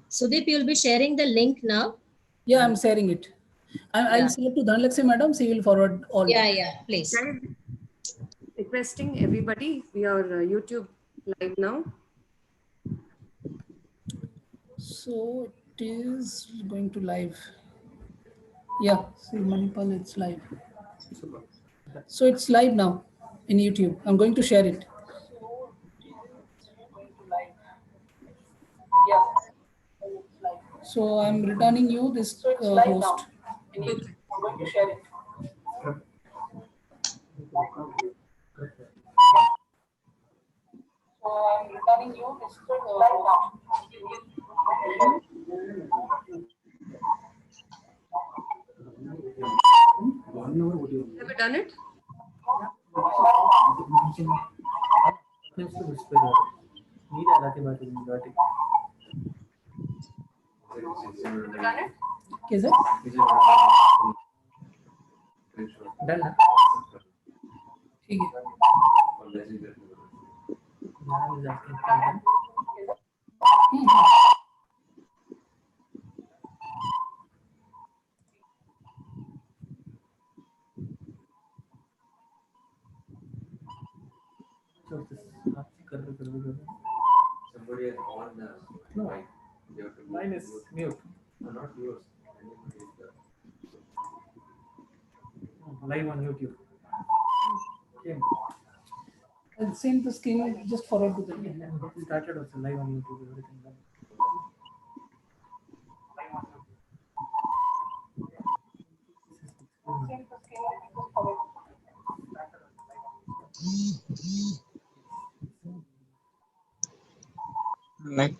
Sudeep, you'll be sharing the link now. Yeah, I'm sharing it. I'll send it to Dhanalakshmi madam. She will forward all. Yeah, please. Requesting everybody, we are YouTube live now. So it is going to live. Yeah, see Manipal, it's live. So it's live now in YouTube. I'm going to share it. So I'm returning you this host. I'm going to share it. So I'm returning you this host. Have you done it? Okay, sir. Done. ठीक है. Somebody is on the mic. Mine is mute. No, not yours. Anybody is there. Live on YouTube. Okay. I'll send the screen just forward to them. Started also live on YouTube. Everything.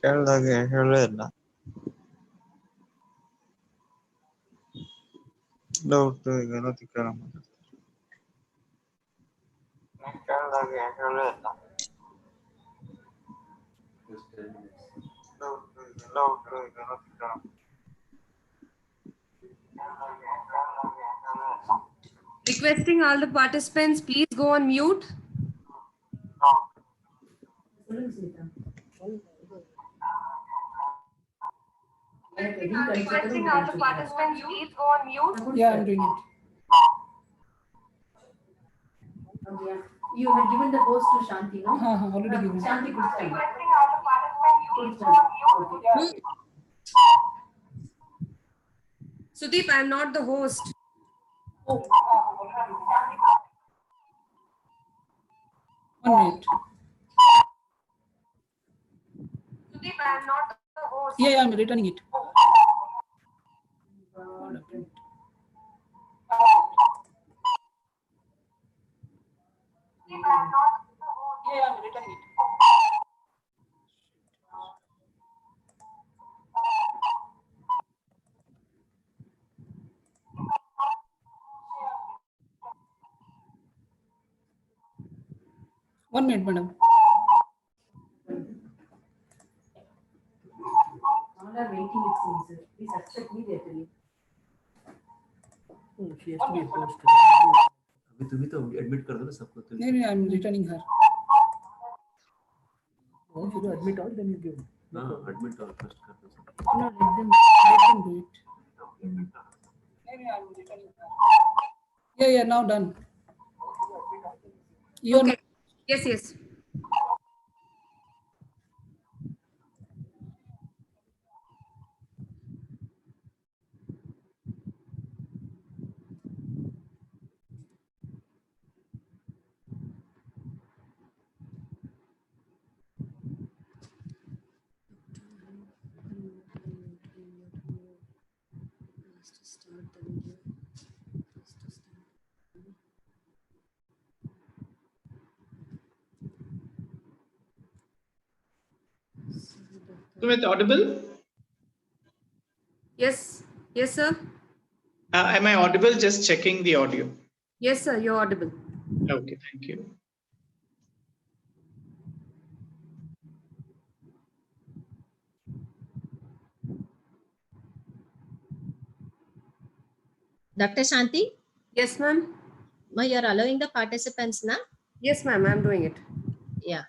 ಕೆಳಗೆ ಹೇಳಿಲ್ಲ doubt ಈಗ ಕೇಳ ಕೆಳಗೆ ಹೇಳಿಲ್ಲ Just 10 minutes. Doubt ಈಗ ಕೇಳ Requesting all the participants, please go on mute. Requesting all the participants, please go on mute. Yeah, I'm doing it. You have given the host to Shanti, no? Already given. Shanti, good time. Requesting all the participants, please go on mute. Sudeep, I am not the host. One minute. Sudeep, I am not the host. Yeah, I'm returning it. Sudeep, I am not the host. Yeah, I'm returning it. One minute, madam. All are waiting, it seems, sir. Please accept immediately. Oh, she has to be host. अभी तुम्ही तो admit कर दो ना सबको. No, I'm returning her. Oh, you admit all, then you give. हाँ, admit all first कर दो. No, let them do it. I'm returning her. Yeah, now done. You Okay. Yes. Sumit, audible? Yes, sir. Am I audible? Just checking the audio. Yes, sir, you're audible. Okay, thank you. Dr. Shanti? Yes, ma'am. You're allowing the participants now? Yes, ma'am, I'm doing it. Yeah.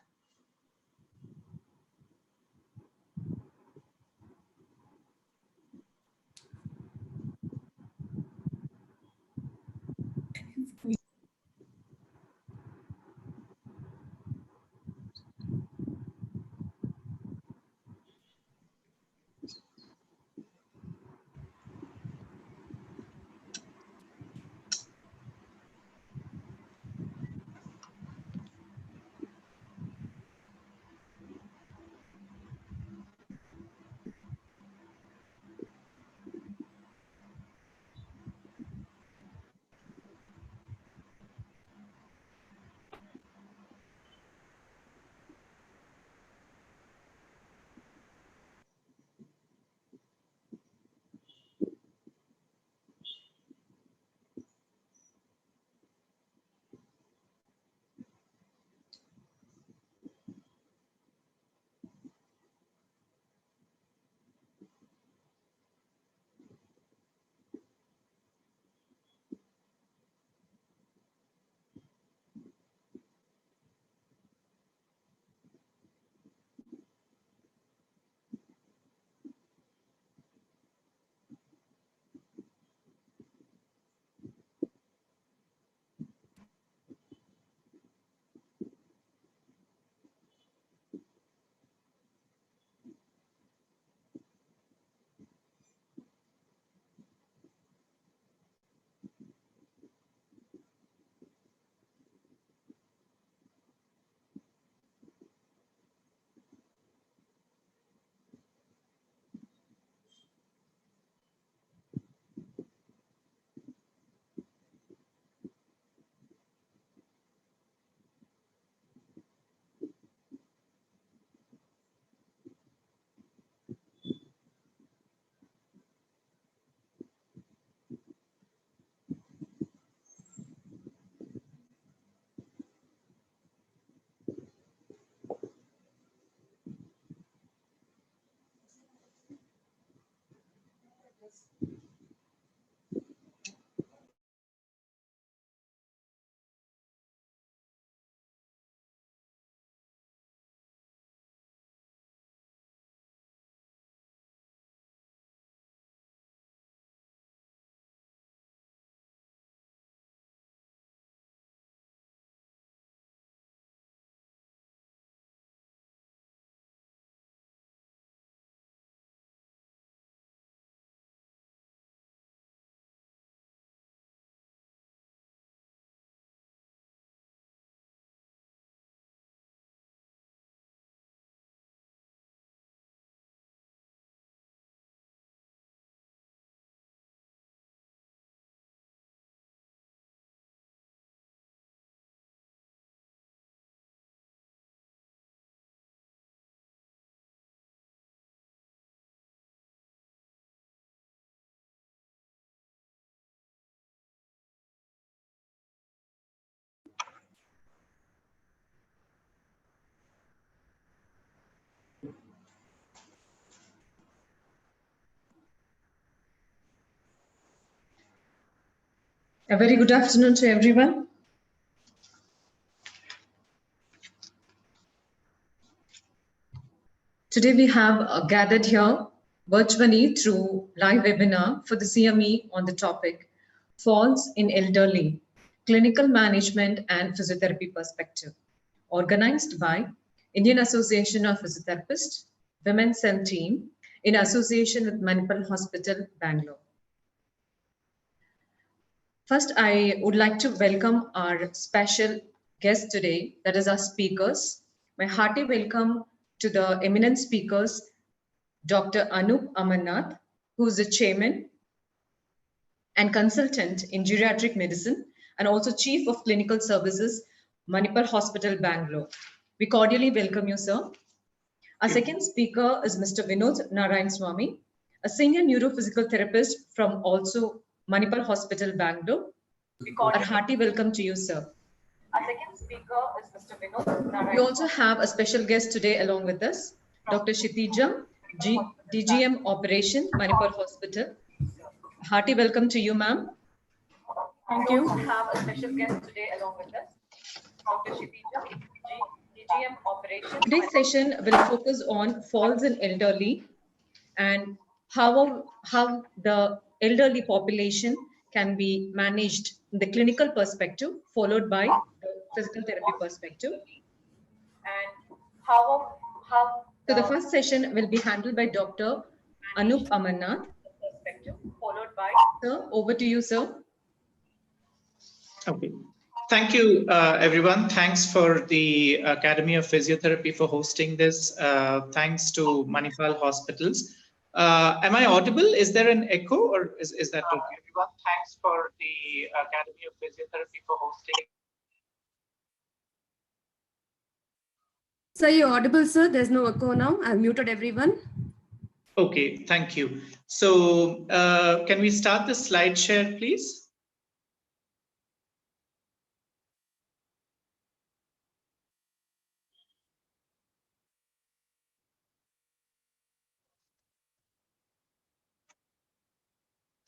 A very good afternoon to everyone. Today we have gathered here virtually through live webinar for the CME on the topic Falls in Elderly, Clinical Management and Physiotherapy Perspective, organized by Indian Association of Physiotherapists, Women's Cell Team, in association with Manipal Hospital, Bangalore. First, I would like to welcome our special guest today, that is our speakers. My hearty welcome to the eminent speakers, Dr. Anup Amarnath, who is the chairman and consultant in geriatric medicine and also chief of clinical services, Manipal Hospital, Bangalore. We cordially welcome you, sir. Our second speaker is Mr. Vinod Narayan Swami, a senior neurophysical therapist from also Manipal Hospital, Bangalore. A hearty welcome to you, sir. Our second speaker is Mr. Vinod Narayan. We also have a special guest today along with us, Dr. Kshitija, DGM Operation, Manipal Hospital. Hearty welcome to you, ma'am. Thank you. We also have a special guest today along with us, Dr. Kshitija, DGM Operation. Today's session will focus on falls in elderly and how the elderly population can be managed the clinical perspective, followed by the physical therapy perspective. And so the first session will be handled by Dr. Anup Amarnath. Followed by, sir, over to you, sir. Okay. Thank you, everyone. Thanks for the Academy of Physiotherapy for hosting this. Thanks to Manipal Hospitals. Am I audible? Is there an echo or is that okay? Everyone, thanks for the Academy of Physiotherapy for hosting. Sir, you're audible, sir. There's no echo now. I've muted everyone. Okay, thank you. So can we start the slide share, please?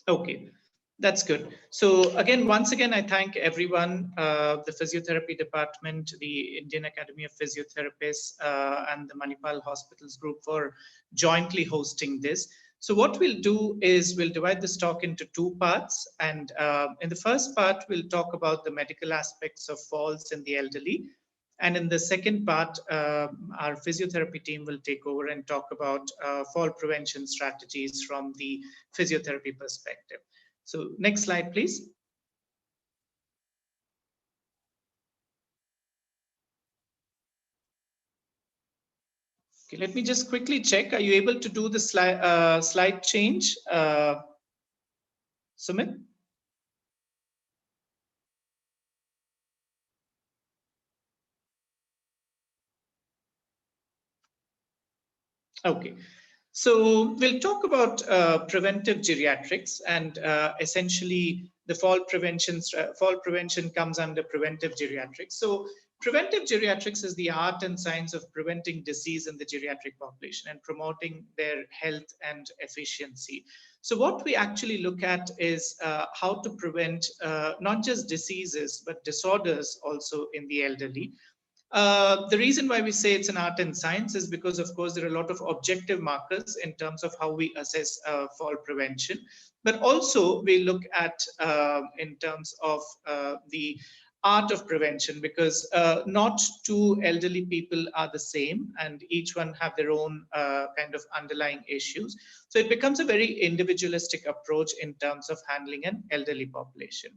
Okay, that's good. So again, once again, I thank everyone, the physiotherapy department, the Indian Academy of Physiotherapists, and the Manipal Hospitals Group for jointly hosting this. So what we'll do is we'll divide this talk into two parts. And in the first part, we'll talk about the medical aspects of falls in the elderly. And in the second part, our physiotherapy team will take over and talk about fall prevention strategies from the physiotherapy perspective. So next slide, please. Okay, let me just quickly check. Are you able to do the slide change, Sumit? Okay. So we'll talk about preventive geriatrics, and essentially the fall prevention comes under preventive geriatrics. So preventive geriatrics is the art and science of preventing disease in the geriatric population and promoting their health and efficiency. So what we actually look at is how to prevent not just diseases, but disorders also in the elderly. The reason why we say it's an art and science is because, of course, there are a lot of objective markers in terms of how we assess fall prevention, but also we look at in terms of the art of prevention, because not two elderly people are the same and each one have their own kind of underlying issues. So it becomes a very individualistic approach in terms of handling an elderly population.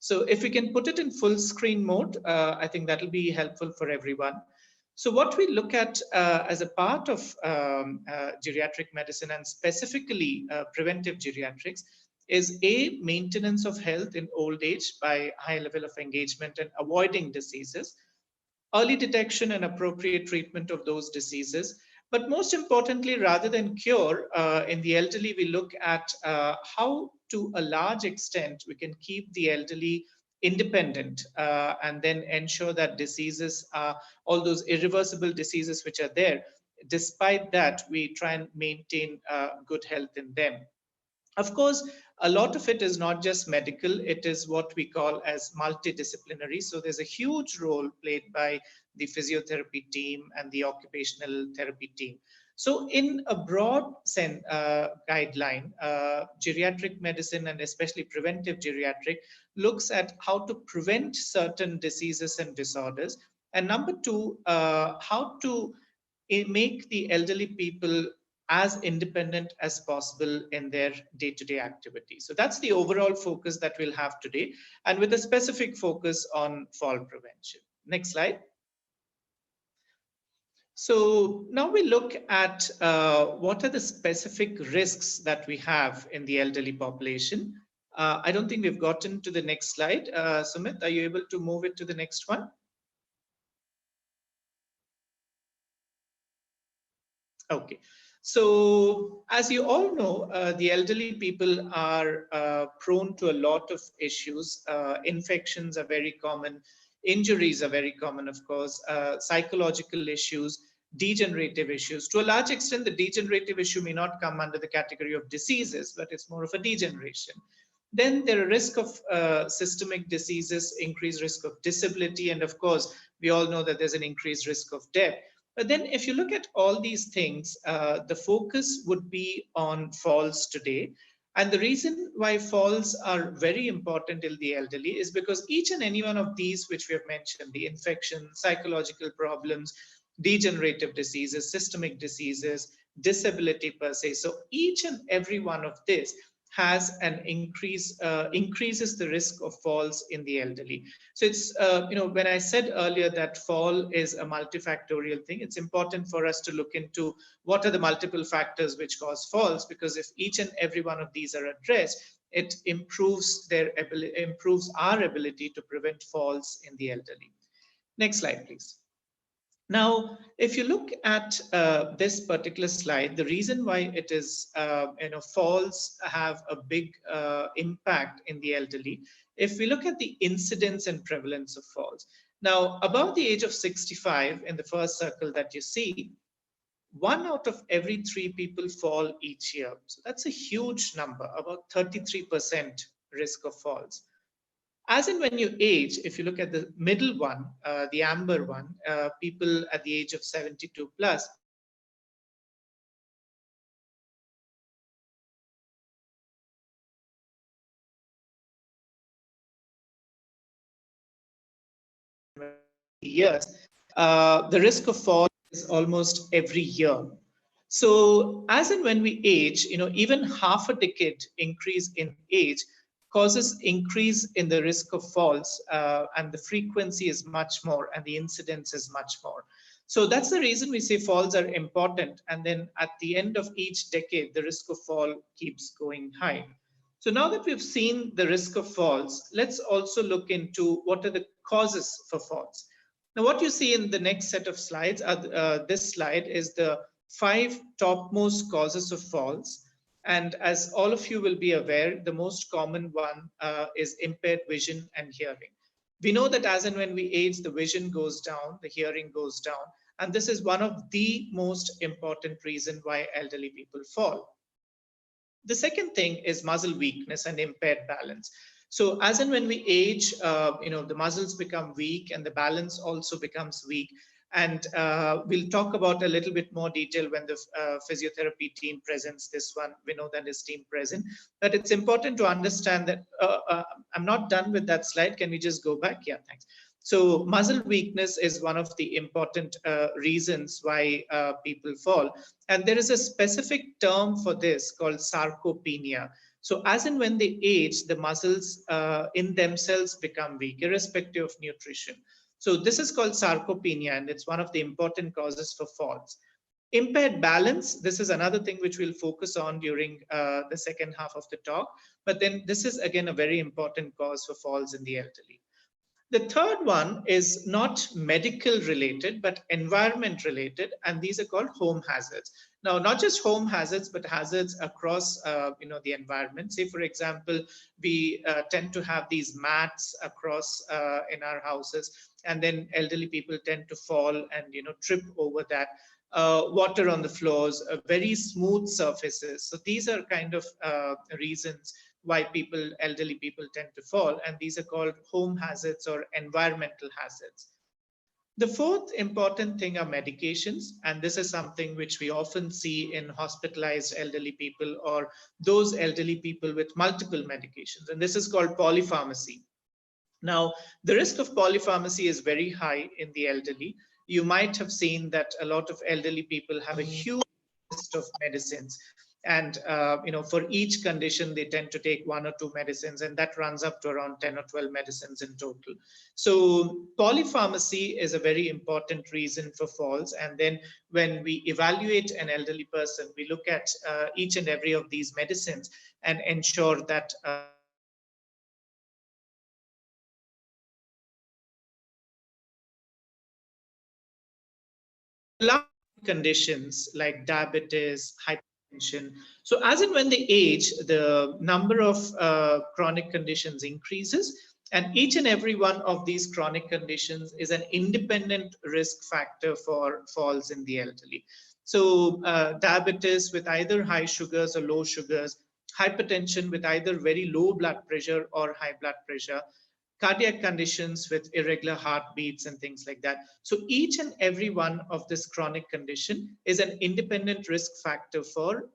So if we can put it in full screen mode, I think that'll be helpful for everyone. So what we look at as a part of geriatric medicine, and specifically preventive geriatrics, is a maintenance of health in old age by high level of engagement and avoiding diseases, early detection and appropriate treatment of those diseases. But most importantly, rather than cure, in the elderly, we look at how to a large extent we can keep the elderly independent and then ensure that diseases, all those irreversible diseases which are there, despite that, we try and maintain good health in them. Of course, a lot of it is not just medical, it is what we call as multidisciplinary. So there's a huge role played by the physiotherapy team and the occupational therapy team. So in a broad guideline, geriatric medicine, and especially preventive geriatric, looks at how to prevent certain diseases and disorders. And number two, how to make the elderly people as independent as possible in their day-to-day activities. So that's the overall focus that we'll have today, and with a specific focus on fall prevention. Next slide. So now we look at what are the specific risks that we have in the elderly population. I don't think we've gotten to the next slide. Sumit, are you able to move it to the next one? Okay. So as you all know, the elderly people are prone to a lot of issues. Infections are very common. Injuries are very common, of course. Psychological issues, degenerative issues. To a large extent, the degenerative issue may not come under the category of diseases, but it's more of a degeneration. Then there are risk of systemic diseases, increased risk of disability, and of course, we all know that there's an increased risk of death. But then if you look at all these things, the focus would be on falls today. And the reason why falls are very important in the elderly is because each and any one of these, which we have mentioned, the infection, psychological problems, degenerative diseases, systemic diseases, disability per se. So each and every one of this has an increases the risk of falls in the elderly. So it's, when I said earlier that fall is a multifactorial thing, it's important for us to look into what are the multiple factors which cause falls, because if each and every one of these are addressed, it improves our ability to prevent falls in the elderly. Next slide, please. Now, if you look at this particular slide, the reason why it is, falls have a big impact in the elderly. If we look at the incidence and prevalence of falls, now above the age of 65, in the first circle that you see, 1 out of every 3 people fall each year. So that's a huge number, about 33% risk of falls. As in when you age, if you look at the middle one, the amber one, people at the age of 72 plus, years, the risk of fall is almost every year. So as in when we age, even half a decade increase in age causes increase in the risk of falls, and the frequency is much more and the incidence is much more. So that's the reason we say falls are important. And then at the end of each decade, the risk of fall keeps going high. So now that we've seen the risk of falls, let's also look into what are the causes for falls. Now, what you see in the next set of slides, this slide is the 5 topmost causes of falls. And as all of you will be aware, the most common one is impaired vision and hearing. We know that as and when we age, the vision goes down, the hearing goes down. And this is one of the most important reasons why elderly people fall. The second thing is muscle weakness and impaired balance. So as and when we age, the muscles become weak and the balance also becomes weak. And we'll talk about a little bit more detail when the physiotherapy team presents this one. We know that his team present, but it's important to understand that I'm not done with that slide. Can we just go back? Yeah, thanks. So muscle weakness is one of the important reasons why people fall. And there is a specific term for this called sarcopenia. So as and when they age, the muscles in themselves become weak, irrespective of nutrition. So this is called sarcopenia, and it's one of the important causes for falls. Impaired balance, this is another thing which we'll focus on during the second half of the talk. But then this is again a very important cause for falls in the elderly. The third one is not medical related, but environment related, and these are called home hazards. Now, not just home hazards, but hazards across the environment. Say, for example, we tend to have these mats across in our houses, and then elderly people tend to fall and trip over that. Water on the floors, very smooth surfaces. So these are kind of reasons why elderly people tend to fall, and these are called home hazards or environmental hazards. The fourth important thing are medications, and this is something which we often see in hospitalized elderly people or those elderly people with multiple medications, and this is called polypharmacy. Now, the risk of polypharmacy is very high in the elderly. You might have seen that a lot of elderly people have a huge list of medicines. And for each condition, they tend to take 1 or 2 medicines, and that runs up to around 10 or 12 medicines in total. So polypharmacy is a very important reason for falls. And then when we evaluate an elderly person, we look at each and every of these medicines and ensure that conditions like diabetes, hypertension. So as and when they age, the number of chronic conditions increases, and each and every one of these chronic conditions is an independent risk factor for falls in the elderly. So diabetes with either high sugars or low sugars, hypertension with either very low blood pressure or high blood pressure, cardiac conditions with irregular heartbeats and things like that. So each and every one of this chronic condition is an independent risk factor for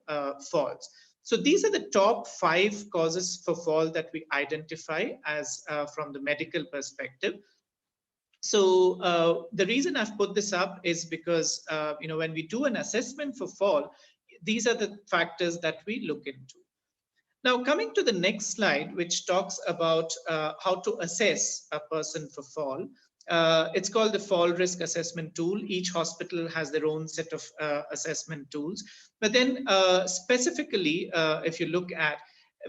falls. So these are the top 5 causes for fall that we identify as from the medical perspective. So the reason I've put this up is because when we do an assessment for fall, these are the factors that we look into. Now, coming to the next slide, which talks about how to assess a person for fall. It's called the fall risk assessment tool. Each hospital has their own set of assessment tools. But then specifically, if you look at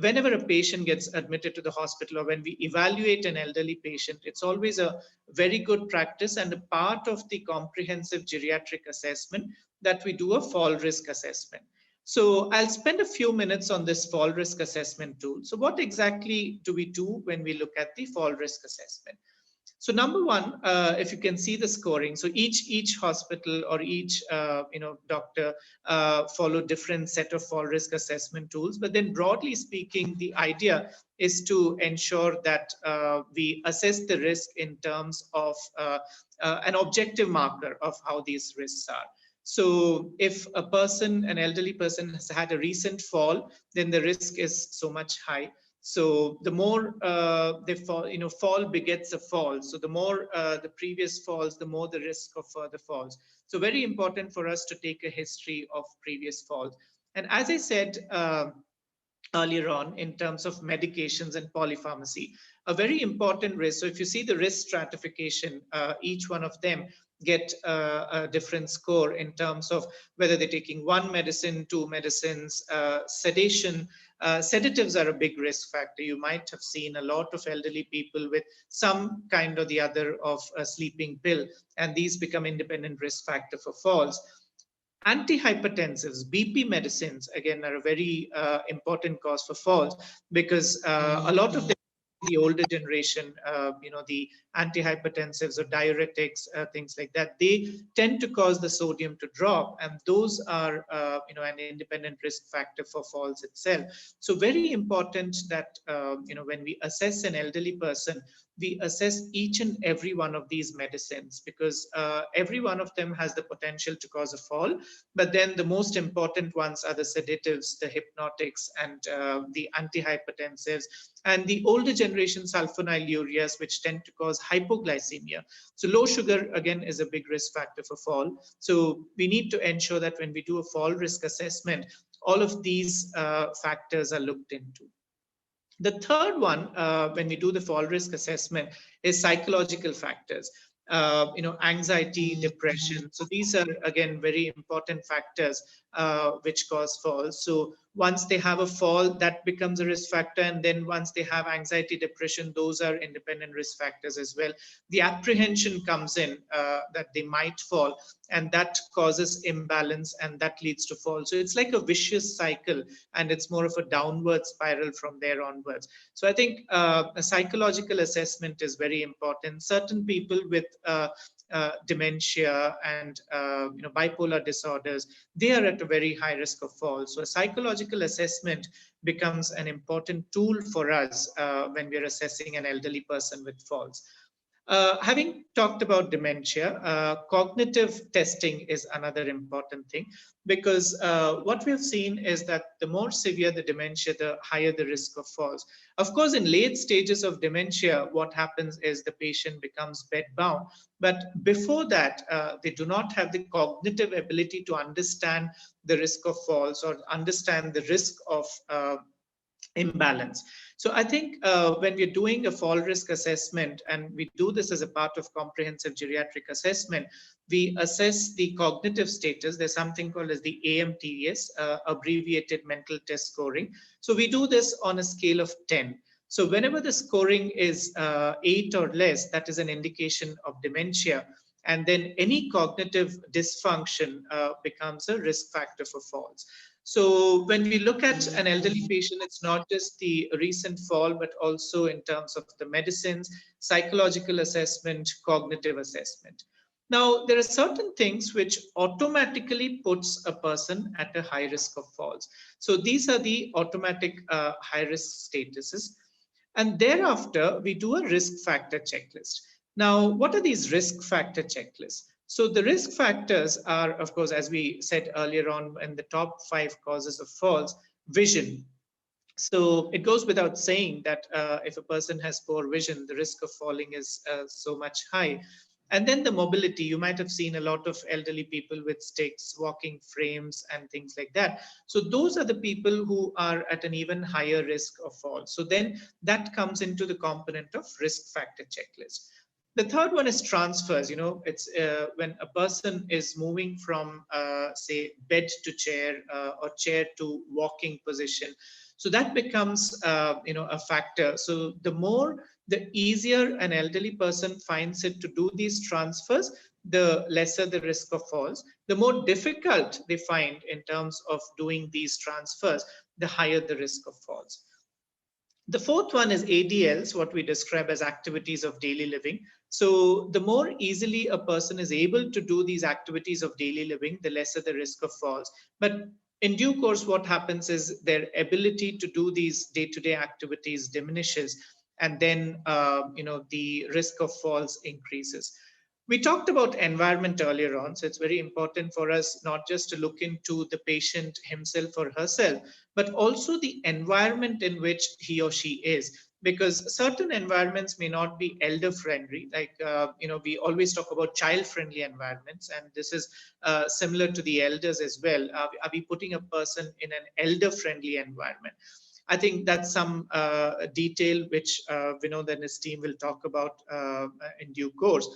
whenever a patient gets admitted to the hospital or when we evaluate an elderly patient, it's always a very good practice and a part of the comprehensive geriatric assessment that we do a fall risk assessment. So I'll spend a few minutes on this fall risk assessment tool. So what exactly do we do when we look at the fall risk assessment? So number one, if you can see the scoring, so each hospital or each doctor follow different set of fall risk assessment tools. But then broadly speaking, the idea is to ensure that we assess the risk in terms of an objective marker of how these risks are. So if an elderly person has had a recent fall, then the risk is so much high. So the more they fall, fall begets a fall. So the more the previous falls, the more the risk of further falls. So very important for us to take a history of previous falls. And as I said earlier on, in terms of medications and polypharmacy, a very important risk. So if you see the risk stratification, each one of them get a different score in terms of whether they're taking one medicine, 2 medicines, sedation. Sedatives are a big risk factor. You might have seen a lot of elderly people with some kind or the other of a sleeping pill, and these become independent risk factor for falls. Antihypertensives, BP medicines, again, are a very important cause for falls because a lot of them, the older generation, the antihypertensives or diuretics, things like that, they tend to cause the sodium to drop, and those are an independent risk factor for falls itself. So very important that when we assess an elderly person, we assess each and every one of these medicines because every one of them has the potential to cause a fall. But then the most important ones are the sedatives, the hypnotics, and the antihypertensives, and the older generation sulfonylureas, which tend to cause hypoglycemia. So low sugar, again, is a big risk factor for fall. So we need to ensure that when we do a fall risk assessment, all of these factors are looked into. The third one, when we do the fall risk assessment, is psychological factors. Anxiety, depression. So these are, again, very important factors which cause falls. So once they have a fall, that becomes a risk factor. And then once they have anxiety, depression, those are independent risk factors as well. The apprehension comes in that they might fall, and that causes imbalance, and that leads to fall. So it's like a vicious cycle, and it's more of a downward spiral from there onwards. So I think a psychological assessment is very important. Certain people with dementia and bipolar disorders, they are at a very high risk of fall. So a psychological assessment becomes an important tool for us when we're assessing an elderly person with falls. Having talked about dementia, cognitive testing is another important thing because what we have seen is that the more severe the dementia, the higher the risk of falls. Of course, in late stages of dementia, what happens is the patient becomes bedbound. But before that, they do not have the cognitive ability to understand the risk of falls or understand the risk of imbalance. So I think when we're doing a fall risk assessment, and we do this as a part of comprehensive geriatric assessment, we assess the cognitive status. There's something called as the AMTS, abbreviated mental test scoring. So we do this on a scale of 10. So whenever the scoring is 8 or less, that is an indication of dementia. And then any cognitive dysfunction becomes a risk factor for falls. So when we look at an elderly patient, it's not just the recent fall, but also in terms of the medicines, psychological assessment, cognitive assessment. Now, there are certain things which automatically puts a person at a high risk of falls. So these are the automatic high risk statuses. And thereafter, we do a risk factor checklist. Now, what are these risk factor checklists? So the risk factors are, of course, as we said earlier on, in the top 5 causes of falls, vision. So it goes without saying that if a person has poor vision, the risk of falling is so much high. And then the mobility, you might have seen a lot of elderly people with sticks, walking frames, and things like that. So those are the people who are at an even higher risk of fall. So then that comes into the component of risk factor checklist. The third one is transfers. It's when a person is moving from, say, bed to chair or chair to walking position. So that becomes, a factor. So the easier an elderly person finds it to do these transfers, the lesser the risk of falls. The more difficult they find in terms of doing these transfers, the higher the risk of falls. The fourth one is ADLs, what we describe as activities of daily living. So the more easily a person is able to do these activities of daily living, the lesser the risk of falls. But in due course, what happens is their ability to do these day-to-day activities diminishes, and then the risk of falls increases. We talked about environment earlier on, so it's very important for us not just to look into the patient himself or herself, but also the environment in which he or she is, because certain environments may not be elder friendly. Like we always talk about child friendly environments, and this is similar to the elders as well. Are we putting a person in an elder friendly environment? I think that's some detail which Vinod and his team will talk about in due course.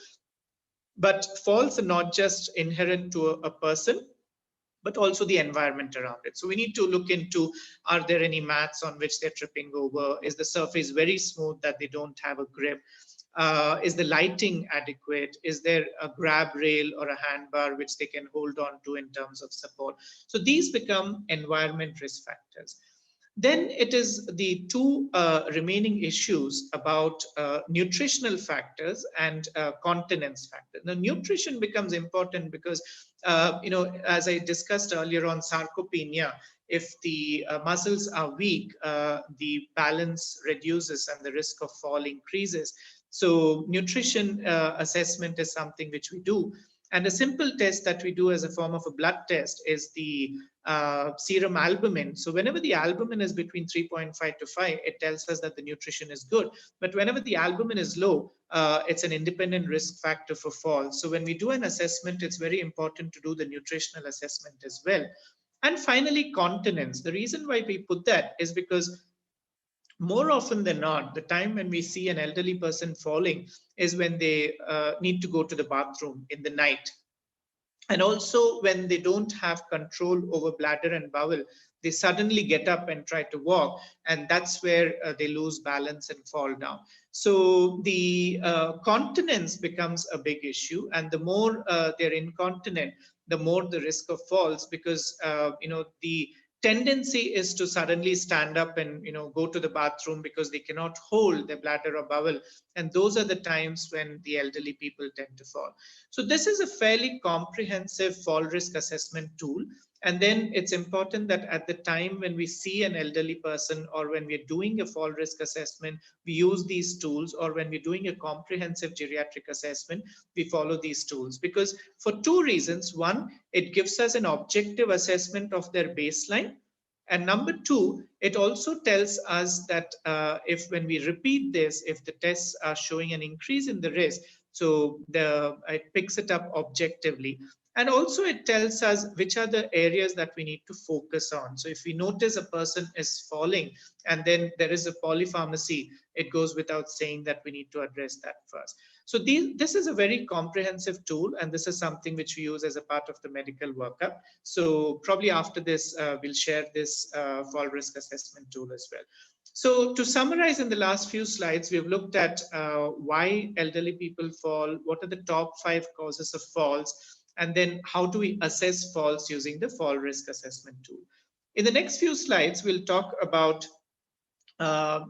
But falls are not just inherent to a person, but also the environment around it. So we need to look into, are there any mats on which they're tripping over? Is the surface very smooth that they don't have a grip? Is the lighting adequate? Is there a grab rail or a handbar which they can hold on to in terms of support? So these become environment risk factors. Then it is the two remaining issues about nutritional factors and continence factor. Now, nutrition becomes important because, as I discussed earlier on sarcopenia, if the muscles are weak, the balance reduces and the risk of fall increases. So nutrition assessment is something which we do. And a simple test that we do as a form of a blood test is the serum albumin. So whenever the albumin is between 3.5 to 5, it tells us that the nutrition is good. But whenever the albumin is low, it's an independent risk factor for fall. So when we do an assessment, it's very important to do the nutritional assessment as well. And finally, continence. The reason why we put that is because more often than not, the time when we see an elderly person falling is when they need to go to the bathroom in the night. And also when they don't have control over bladder and bowel, they suddenly get up and try to walk, and that's where they lose balance and fall down. So the continence becomes a big issue, and the more they're incontinent, the more the risk of falls, because the tendency is to suddenly stand up and go to the bathroom because they cannot hold their bladder or bowel, and those are the times when the elderly people tend to fall. So this is a fairly comprehensive fall risk assessment tool. And then it's important that at the time when we see an elderly person, or when we're doing a fall risk assessment, we use these tools, or when we're doing a comprehensive geriatric assessment, we follow these tools. Because for two reasons: one, it gives us an objective assessment of their baseline, and number two, it also tells us that if when we repeat this, if the tests are showing an increase in the risk, so it picks it up objectively. And also it tells us which are the areas that we need to focus on. So if we notice a person is falling and then there is a polypharmacy, it goes without saying that we need to address that first. So this is a very comprehensive tool, and this is something which we use as a part of the medical workup. So probably after this, we'll share this fall risk assessment tool as well. So to summarize, in the last few slides, we've looked at why elderly people fall, what are the top 5 causes of falls, and then how do we assess falls using the fall risk assessment tool. In the next few slides, we'll talk about how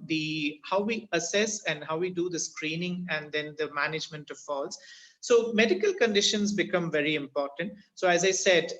we assess and how we do the screening and then the management of falls. So medical conditions become very important. So as I said,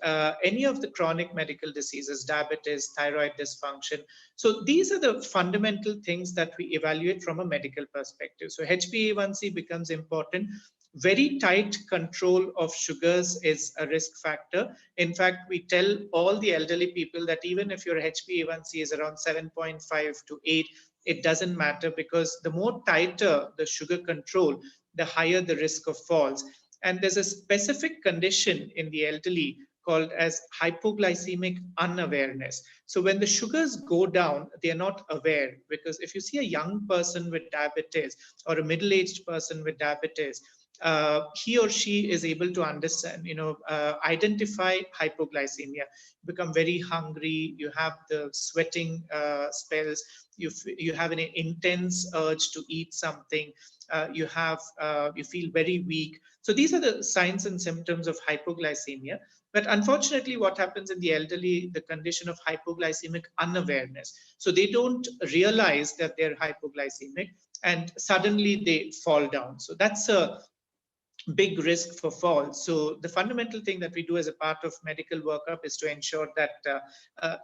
any of the chronic medical diseases, diabetes, thyroid dysfunction. So these are the fundamental things that we evaluate from a medical perspective. So HbA1c becomes important. Very tight control of sugars is a risk factor. In fact, we tell all the elderly people that even if your HbA1c is around 7.5 to 8, it doesn't matter, because the more tighter the sugar control, the higher the risk of falls. And there's a specific condition in the elderly called as hypoglycemic unawareness. So when the sugars go down, they are not aware, because if you see a young person with diabetes or a middle-aged person with diabetes, he or she is able to understand, identify hypoglycemia. You become very hungry, you have the sweating spells, you have an intense urge to eat something, you feel very weak. So these are the signs and symptoms of hypoglycemia. But unfortunately, what happens in the elderly, the condition of hypoglycemic unawareness. So they don't realize that they're hypoglycemic, and suddenly they fall down. So that's a big risk for fall. So the fundamental thing that we do as a part of medical workup is to ensure that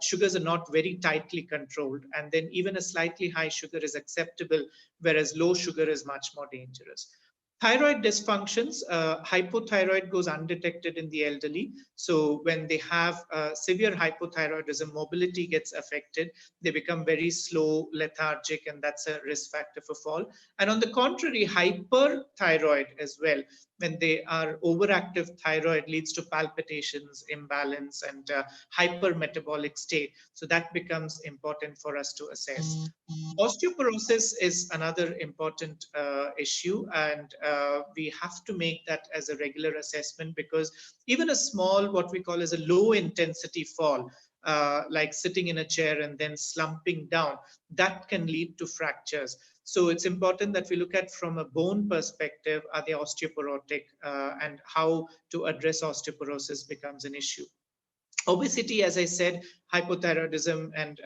sugars are not very tightly controlled, and then even a slightly high sugar is acceptable, whereas low sugar is much more dangerous. Thyroid dysfunctions, hypothyroid goes undetected in the elderly. So when they have severe hypothyroidism, mobility gets affected. They become very slow, lethargic, and that's a risk factor for fall. And on the contrary, hyperthyroid as well, when they are overactive thyroid, leads to palpitations, imbalance, and hypermetabolic state. So that becomes important for us to assess. Osteoporosis is another important issue, and we have to make that as a regular assessment, because even a small, what we call as a low intensity fall, like sitting in a chair and then slumping down, that can lead to fractures. So it's important that we look at from a bone perspective, are they osteoporotic, and how to address osteoporosis becomes an issue. Obesity, as I said, hypothyroidism, and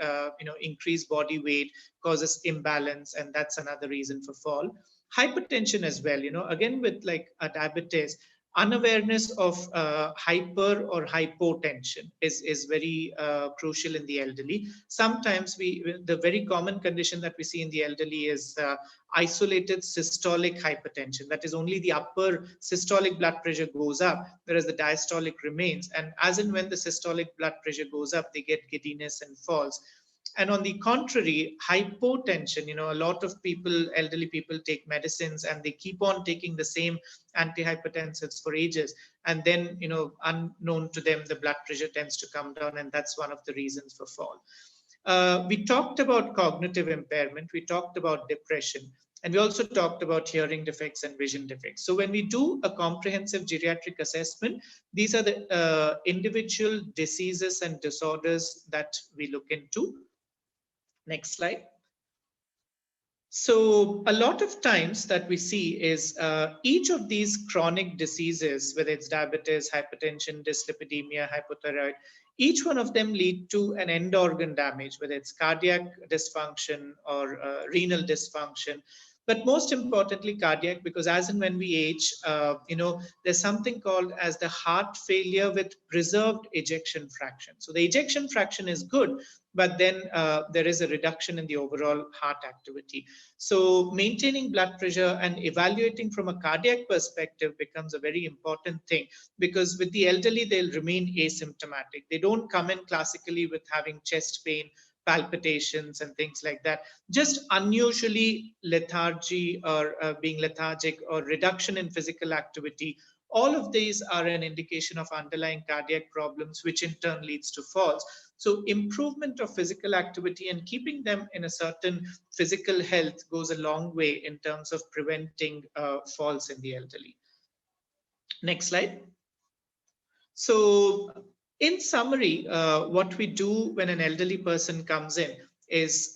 increased body weight causes imbalance, and that's another reason for fall. Hypertension as well, again with like a diabetes, unawareness of hyper or hypotension is very crucial in the elderly. Sometimes the very common condition that we see in the elderly is isolated systolic hypertension. That is, only the upper systolic blood pressure goes up, whereas the diastolic remains. And as and when the systolic blood pressure goes up, they get giddiness and falls. And on the contrary, hypotension, a lot of people, elderly people, take medicines and they keep on taking the same antihypertensives for ages. And then, unknown to them, the blood pressure tends to come down, and that's one of the reasons for fall. We talked about cognitive impairment, we talked about depression, and we also talked about hearing defects and vision defects. So when we do a comprehensive geriatric assessment, these are the individual diseases and disorders that we look into. Next slide. So a lot of times that we see is each of these chronic diseases, whether it's diabetes, hypertension, dyslipidemia, hypothyroid, each one of them lead to an end organ damage, whether it's cardiac dysfunction or renal dysfunction. But most importantly, cardiac, because as and when we age, there's something called as the heart failure with preserved ejection fraction. So the ejection fraction is good, but then there is a reduction in the overall heart activity. So maintaining blood pressure and evaluating from a cardiac perspective becomes a very important thing, because with the elderly, they'll remain asymptomatic. They don't come in classically with having chest pain, palpitations, and things like that. Just unusually lethargy, or being lethargic, or reduction in physical activity. All of these are an indication of underlying cardiac problems, which in turn leads to falls. So improvement of physical activity and keeping them in a certain physical health goes a long way in terms of preventing falls in the elderly. Next slide. So in summary, what we do when an elderly person comes in is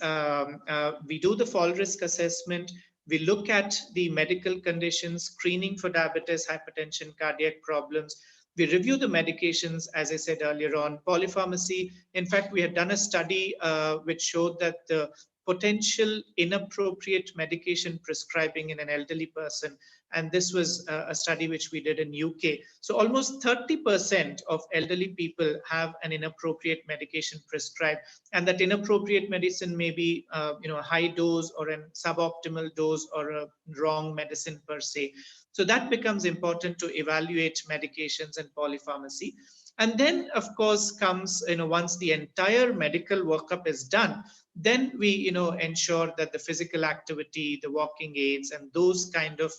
we do the fall risk assessment. We look at the medical conditions, screening for diabetes, hypertension, cardiac problems. We review the medications, as I said earlier on, polypharmacy. In fact, we had done a study which showed that the potential inappropriate medication prescribing in an elderly person, and this was a study which we did in UK. So almost 30% of elderly people have an inappropriate medication prescribed, and that inappropriate medicine may be a high dose or a suboptimal dose or a wrong medicine per se. So that becomes important to evaluate medications and polypharmacy. And then, of course, comes, once the entire medical workup is done, then we, ensure that the physical activity, the walking aids, and those kind of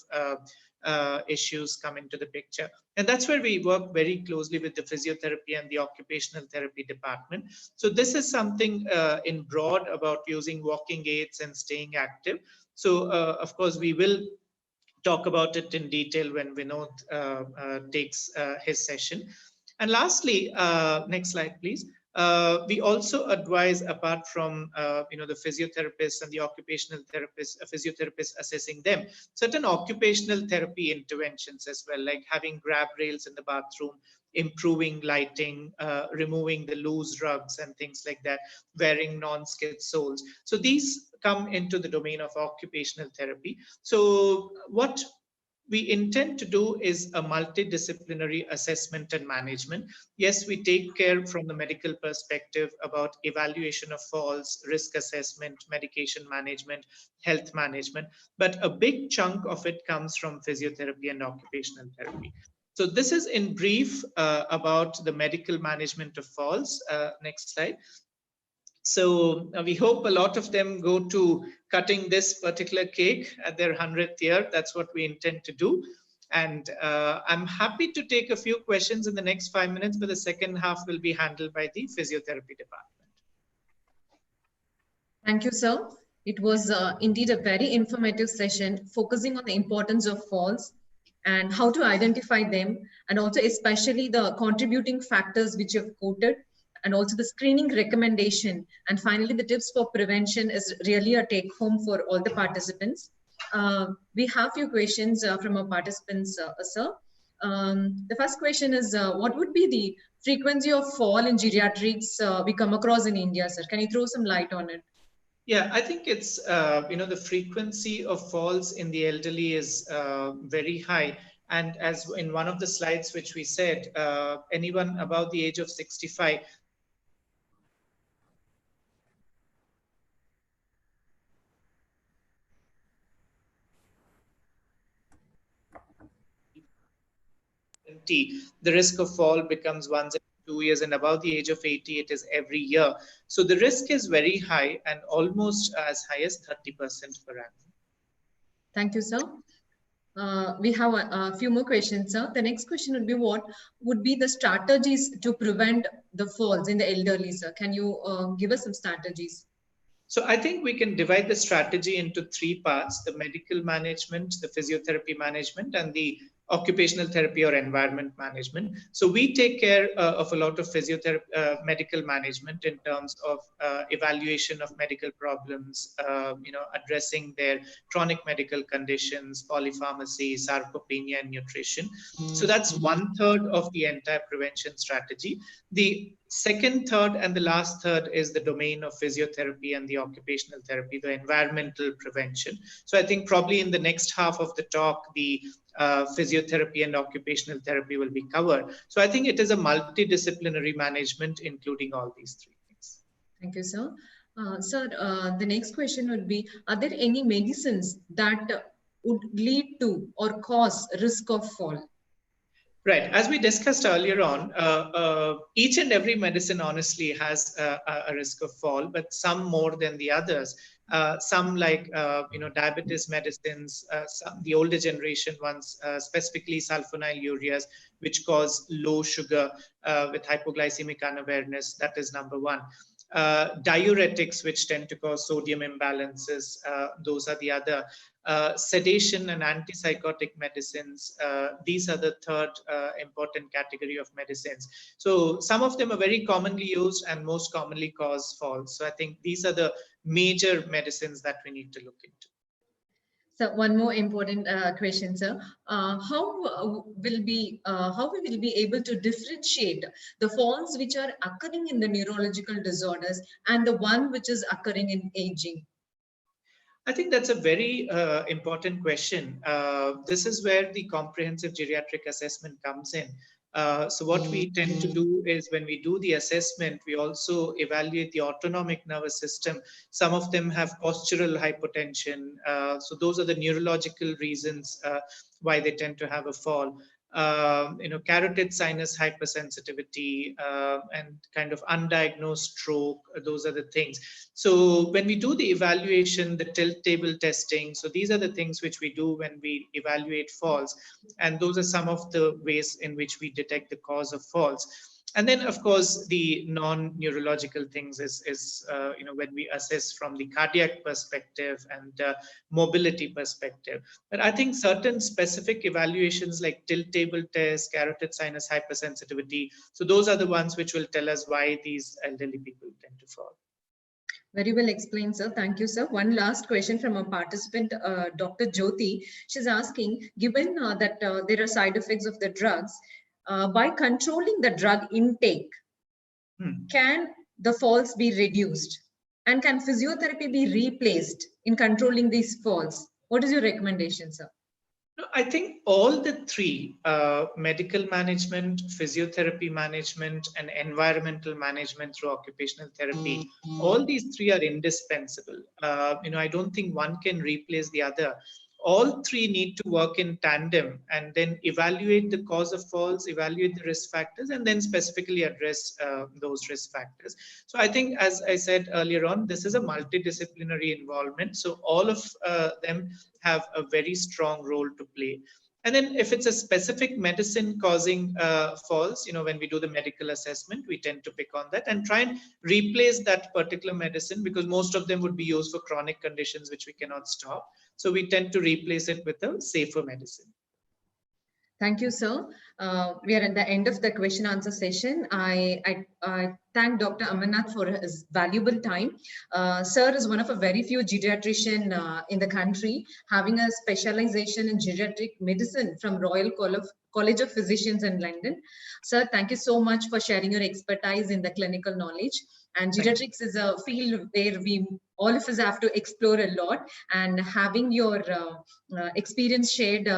issues come into the picture. And that's where we work very closely with the physiotherapy and the occupational therapy department. So this is something in broad about using walking aids and staying active. So of course, we will talk about it in detail when Vinod takes his session. And lastly, next slide, please. We also advise, apart from the physiotherapists and the occupational therapists, physiotherapists assessing them, certain occupational therapy interventions as well, like having grab rails in the bathroom, improving lighting, removing the loose rugs and things like that, wearing non-skid soles. So these come into the domain of occupational therapy. So what we intend to do is a multidisciplinary assessment and management. Yes, we take care from the medical perspective about evaluation of falls, risk assessment, medication management, health management, but a big chunk of it comes from physiotherapy and occupational therapy. So this is in brief about the medical management of falls. Next slide. So we hope a lot of them go to cutting this particular cake at their 100th year. That's what we intend to do. And I'm happy to take a few questions in the next 5 minutes, but the second half will be handled by the physiotherapy department. Thank you, sir. It was indeed a very informative session focusing on the importance of falls and how to identify them, and also especially the contributing factors which you've quoted, and also the screening recommendation. And finally, the tips for prevention is really a take home for all the participants. We have few questions from our participants, sir. The first question is, what would be the frequency of fall in geriatrics we come across in India, sir? Can you throw some light on it? Yeah, I think it's, the frequency of falls in the elderly is very high. And as in one of the slides which we said, anyone above the age of 65, the risk of fall becomes once in 2 years, and above the age of 80, it is every year. So the risk is very high and almost as high as 30% per annum. Thank you, sir. We have a few more questions, sir. The next question would be, what would be the strategies to prevent the falls in the elderly, sir? Can you give us some strategies? So I think we can divide the strategy into 3 parts: the medical management, the physiotherapy management, and the occupational therapy or environment management. So we take care of a lot of physiotherapy, medical management in terms of evaluation of medical problems, addressing their chronic medical conditions, polypharmacy, sarcopenia, and nutrition. So that's 1/3 of the entire prevention strategy. The second third and the last third is the domain of physiotherapy and the occupational therapy, the environmental prevention. So I think probably in the next half of the talk, the physiotherapy and occupational therapy will be covered. So I think it is a multidisciplinary management, including all these 3 things. Thank you, sir. Sir, the next question would be, are there any medicines that would lead to or cause risk of fall? Right. As we discussed earlier on, each and every medicine honestly has a risk of fall, but some more than the others. Some like, diabetes medicines, the older generation ones, specifically sulfonylureas, which cause low sugar with hypoglycemic unawareness. That is number 1. Diuretics, which tend to cause sodium imbalances, those are the other. Sedation and antipsychotic medicines, these are the third important category of medicines. So some of them are very commonly used and most commonly cause falls. So I think these are the major medicines that we need to look into. So one more important question, sir. How we will be able to differentiate the falls which are occurring in the neurological disorders and the one which is occurring in aging? I think that's a very important question. This is where the comprehensive geriatric assessment comes in. So what we tend to do is when we do the assessment, we also evaluate the autonomic nervous system. Some of them have postural hypotension. So those are the neurological reasons why they tend to have a fall. Carotid sinus hypersensitivity and kind of undiagnosed stroke. Those are the things. So when we do the evaluation, the tilt table testing, so these are the things which we do when we evaluate falls. And those are some of the ways in which we detect the cause of falls. And then, of course, the non-neurological things is when we assess from the cardiac perspective and mobility perspective. But I think certain specific evaluations like tilt table test, carotid sinus hypersensitivity, so those are the ones which will tell us why these elderly people tend to fall. Very well explained, sir. Thank you, sir. One last question from a participant, Dr. Jyoti. She's asking, given that there are side effects of the drugs, by controlling the drug intake, can the falls be reduced? And can physiotherapy be replaced in controlling these falls? What is your recommendation, sir? I think all the three, medical management, physiotherapy management, and environmental management through occupational therapy, all these three are indispensable. I don't think one can replace the other. All three need to work in tandem and then evaluate the cause of falls, evaluate the risk factors, and then specifically address those risk factors. So I think, as I said earlier on, this is a multidisciplinary involvement. So all of them have a very strong role to play. And then if it's a specific medicine causing falls, when we do the medical assessment, we tend to pick on that and try and replace that particular medicine, because most of them would be used for chronic conditions which we cannot stop. So we tend to replace it with a safer medicine. Thank you, sir. We are at the end of the question answer session. I thank Dr. Amarnath for his valuable time. Sir is one of a very few geriatrician in the country, having a specialization in geriatric medicine from Royal College of Physicians in London. Sir, thank you so much for sharing your expertise in the clinical knowledge. And geriatrics is a field where all of us have to explore a lot, and having your experience shared,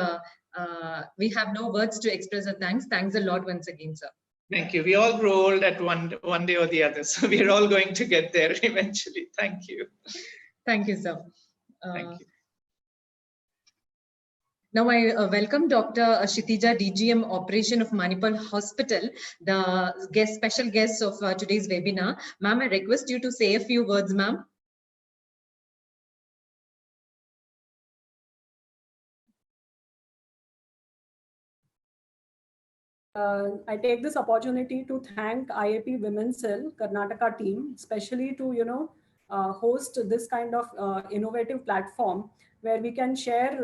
we have no words to express our thanks. Thanks a lot once again, sir. Thank you. We all grow old at one day or the other. So we're all going to get there eventually. Thank you. Thank you, sir. Thank you. Now I welcome Dr. Kshitija, DGM Operation of Manipal Hospital, the special guest of today's webinar. Ma'am, I request you to say a few words, ma'am. I take this opportunity to thank IAP Women's Cell Karnataka team, especially to host this kind of innovative platform where we can share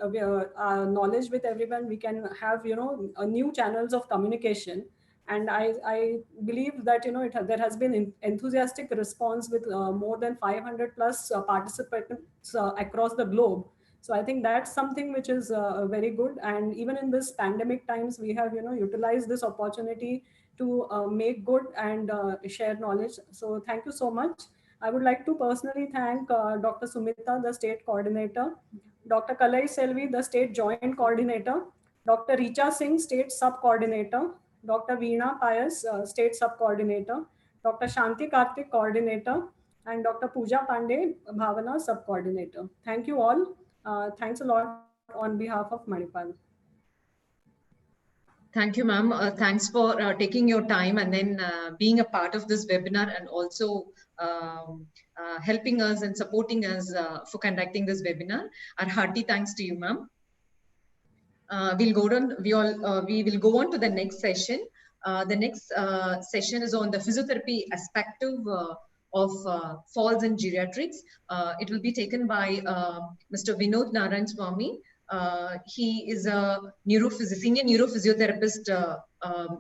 knowledge with everyone. We can have new channels of communication, and I believe that there has been enthusiastic response with more than 500 plus participants across the globe. So I think that's something which is very good. And even in this pandemic times, we have utilized this opportunity to make good and share knowledge. So thank you so much. I would like to personally thank Dr. Sumita, the state coordinator, Dr. Kalai Selvi, the state joint coordinator, Dr. Richa Singh, state sub coordinator, Dr. Veena Payas, state sub coordinator, Dr. Shanti Karthik, coordinator, and Dr. Pooja Pandey, Bhavana sub coordinator. Thank you all. Thanks a lot on behalf of Manipal. Thank you, ma'am. Thanks for taking your time and then being a part of this webinar, and also helping us and supporting us for conducting this webinar. Our hearty thanks to you, ma'am. We will go on to the next session. The next session is on the physiotherapy aspect of falls in geriatrics. It will be taken by Mr. Vinod Narayan Swami. He is a senior neurophysiotherapist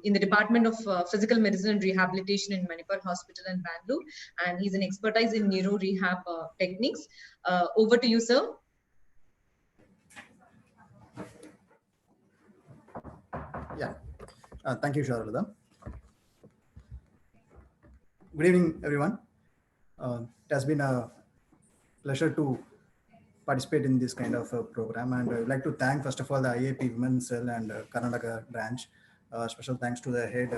in the Department of Physical Medicine and Rehabilitation in Manipal Hospital in Bengaluru, and he's an expertise in neuro rehab techniques. Over to you, sir. Yeah, thank you, Sharada. Good evening, everyone. It has been a pleasure to participate in this kind of program, and I would like to thank first of all the IAP Women's Cell and Karnataka branch Special thanks to the head,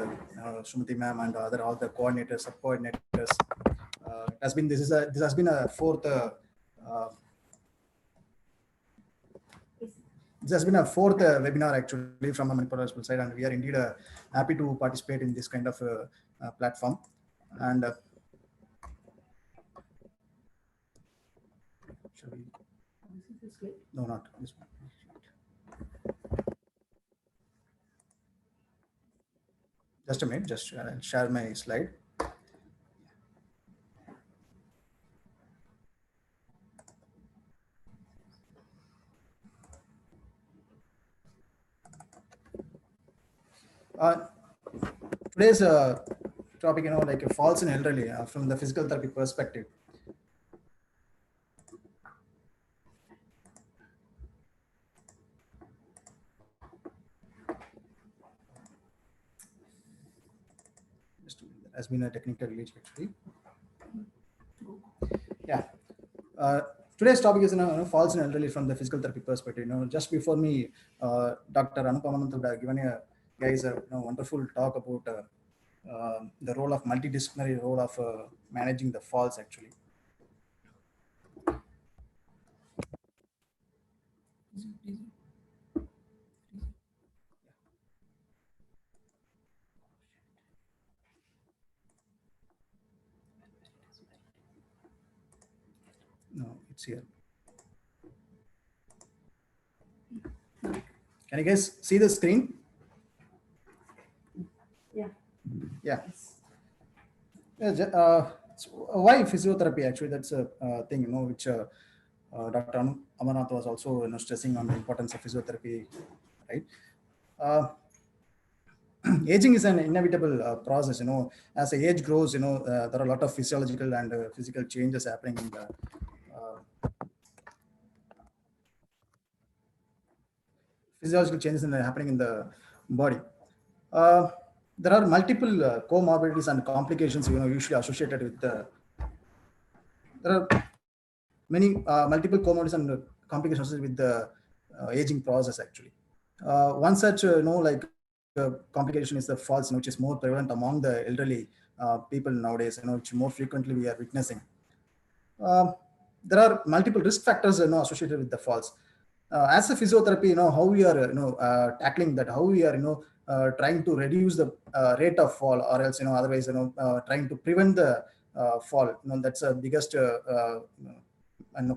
Sumati ma'am, and all the coordinators, sub coordinators. This has been a fourth. This has been a fourth webinar actually from a Manipal Hospital side, and we are indeed happy to participate in this kind of platform. And shall we? No, not this one. Just a minute, just share my slide. Today's topic, like falls in elderly from the physical therapy perspective. There has been a technical glitch actually. Yeah. Today's topic is falls in elderly from the physical therapy perspective. Just before me, Dr. Anup would have given a guys a wonderful talk about the role of multidisciplinary role of managing the falls actually. No, it's here. Can you guys see the screen? Yeah. Yeah. Why physiotherapy actually? That's a thing, which Dr. Amarnath was also stressing on the importance of physiotherapy, right? Aging is an inevitable process. As the age grows, there are a lot of physiological and physical changes happening in the physiological changes happening in the body. There are multiple comorbidities and complications, usually associated with there are many multiple comorbidities and complications associated with the aging process actually. One such, complication is the falls, which is more prevalent among the elderly people nowadays, which more frequently we are witnessing. There are multiple risk factors, associated with the falls. As a physiotherapy, how we are, tackling that, how we are, trying to reduce the rate of fall, or else, otherwise, trying to prevent the fall. That's the biggest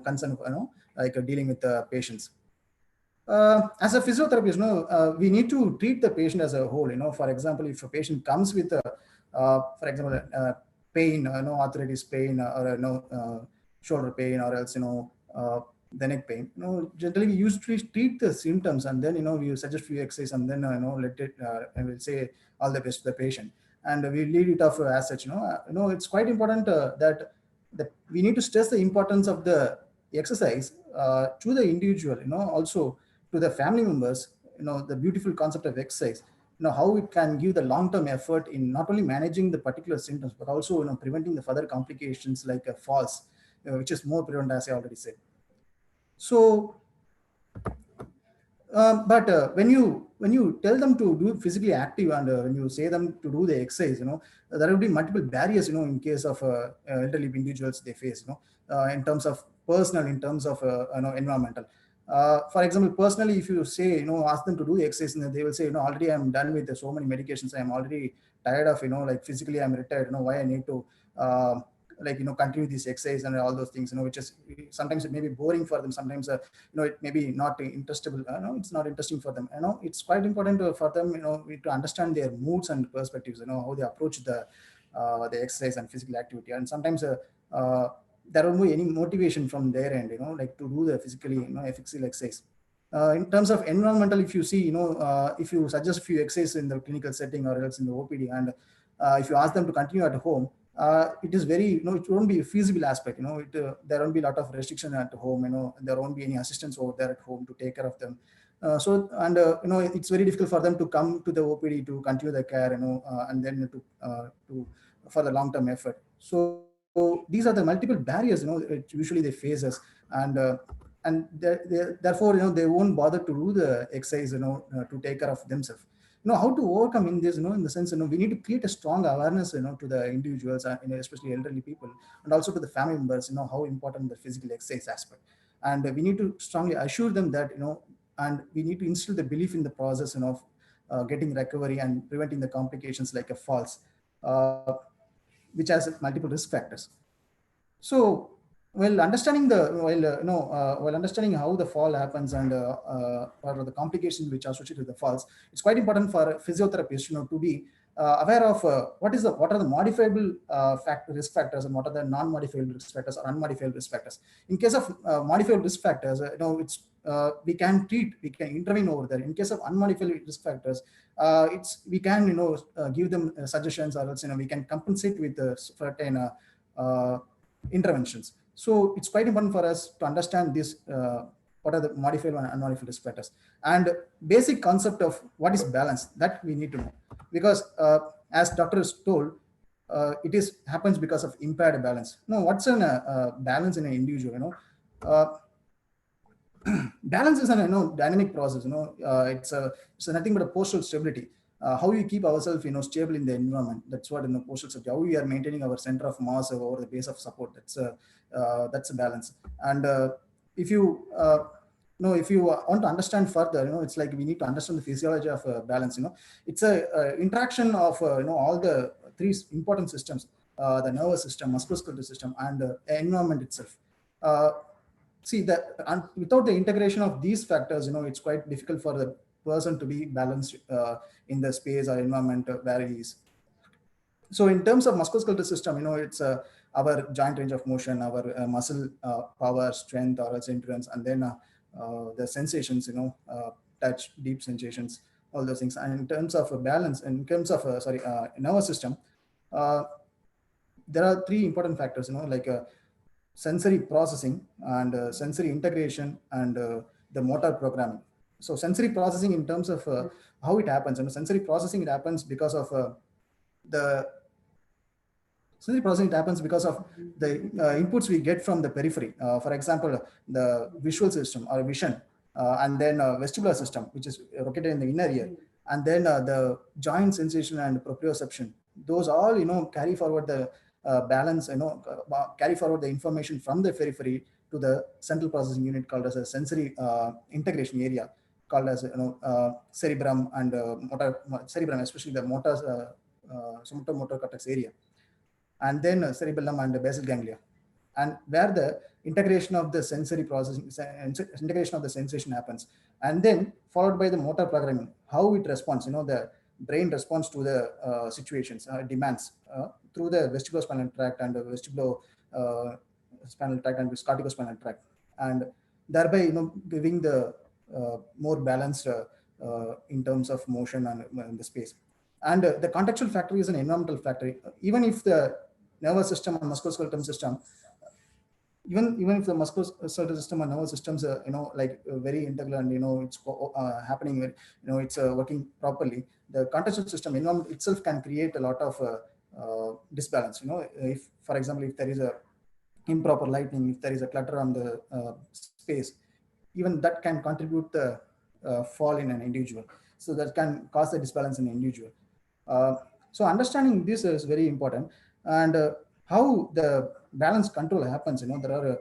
concern, like dealing with the patients. As a physiotherapist, we need to treat the patient as a whole. For example, if a patient comes with, for example, pain, arthritis pain, or shoulder pain, or else the neck pain, generally we usually treat the symptoms, and then we suggest few exercises, and then let it and we'll say all the best to the patient, and we lead it off as such. It's quite important that we need to stress the importance of the exercise to the individual, also to the family members, the beautiful concept of exercise, how it can give the long-term effort in not only managing the particular symptoms, but also preventing the further complications like falls, which is more prevalent, as I already said. So, but when you tell them to do physically active, and when you say them to do the exercise, there will be multiple barriers, in case of elderly individuals they face, in terms of personal, in terms of environmental. For example, personally, if you say, ask them to do the exercise, they will say, already I'm done with so many medications. I'm already tired of, like physically I'm retired. Why I need to, continue this exercise and all those things, which is sometimes it may be boring for them. Sometimes, it may be not interestable. It's not interesting for them. It's quite important for them, to understand their moods and perspectives, how they approach the exercise and physical activity. And sometimes, there won't be any motivation from their end, like to do the physically, physical exercise. In terms of environmental, if you see, if you suggest a few exercises in the clinical setting or else in the OPD, and if you ask them to continue at home, it is very, it won't be a feasible aspect. There won't be a lot of restriction at home. There won't be any assistance over there at home to take care of them. It's very difficult for them to come to the OPD to continue the care, and then to for the long-term effort. So these are the multiple barriers, which usually they face us, and therefore, they won't bother to do the exercise, to take care of themselves. how to overcome in this, in the sense, we need to create a strong awareness, to the individuals, especially elderly people, and also to the family members, how important the physical exercise aspect. And we need to strongly assure them that, and we need to instill the belief in the process, of getting recovery and preventing the complications like a falls, uh, which has multiple risk factors. So, while understanding how the fall happens, and or the complications which are associated with the falls, it's quite important for physiotherapists, to be aware of what are the modifiable risk factors, and what are the non-modifiable risk factors or unmodifiable risk factors. In case of modifiable risk factors, we can treat, we can intervene over there. In case of unmodifiable risk factors, we can give them suggestions, or else we can compensate with certain uh, interventions. So it's quite important for us to understand this, what are the modifiable and unmodifiable risk factors, and basic concept of what is balance, that we need to know. Because as doctor is told, it is happens because of impaired balance. No, what's an balance in an individual? Balance is an dynamic process. It's nothing but a postural stability. How you keep ourselves stable in the environment. That's what postural stability. How we are maintaining our center of mass over the base of support. That's a balance. And if you if you want to understand further, it's like we need to understand the physiology of balance. It's a interaction of all the three important systems: the nervous system, musculoskeletal system, and environment itself. See that, and without the integration of these factors, it's quite difficult for the person to be balanced in the space or environment where he is. So in terms of musculoskeletal system, it's our joint range of motion, our muscle power, strength, or else endurance, and then the sensations, touch, deep sensations, all those things. And in terms of balance, in terms of nervous system, there are three important factors, like sensory processing, and sensory integration, and the motor programming. So sensory processing, in terms of how it happens, sensory processing, it happens because of the sensory processing, it happens because of the inputs we get from the periphery. For example, the visual system or vision, and then vestibular system, which is located in the inner ear, and then the joint sensation and proprioception. Those all carry forward the balance, carry forward the information from the periphery to the central processing unit, called as a sensory integration area, called as cerebrum, and motor cerebrum, especially the motor cortex area, and then cerebellum and the basal ganglia, and where the integration of the sensory processing, integration of the sensation happens, and then followed by the motor programming, how it responds. The brain responds to the situations, demands through the vestibulospinal tract, and the vestibulospinal tract, and corticospinal tract, and thereby giving the more balanced in terms of motion and in the space. And the contextual factor is an environmental factor. Even if the nervous system and musculoskeletal system, even if the musculoskeletal system and nervous systems are very integral, and it's happening, it's working properly, the contextual system environment itself can create a lot of disbalance. If, for example, if there is a improper lighting, if there is a clutter on the space, even that can contribute the fall in an individual. So that can cause the disbalance in an individual. So understanding this is very important. And how the balance control happens, there are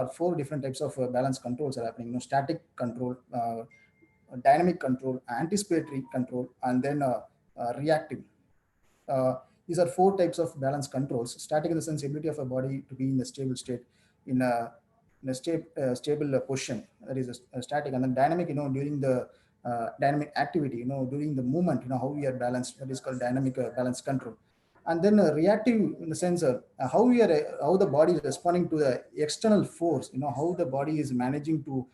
4 different types of balance controls are happening. Static control, dynamic control, anticipatory control, and then reactive. These are 4 types of balance controls. Static in the sense, ability of a body to be in a stable state, in a stable position, that is a static. And then dynamic, during the dynamic activity, during the movement, how we are balanced, that is called dynamic balance control. And then reactive in the sense how the body is responding to the external force, how the body is managing to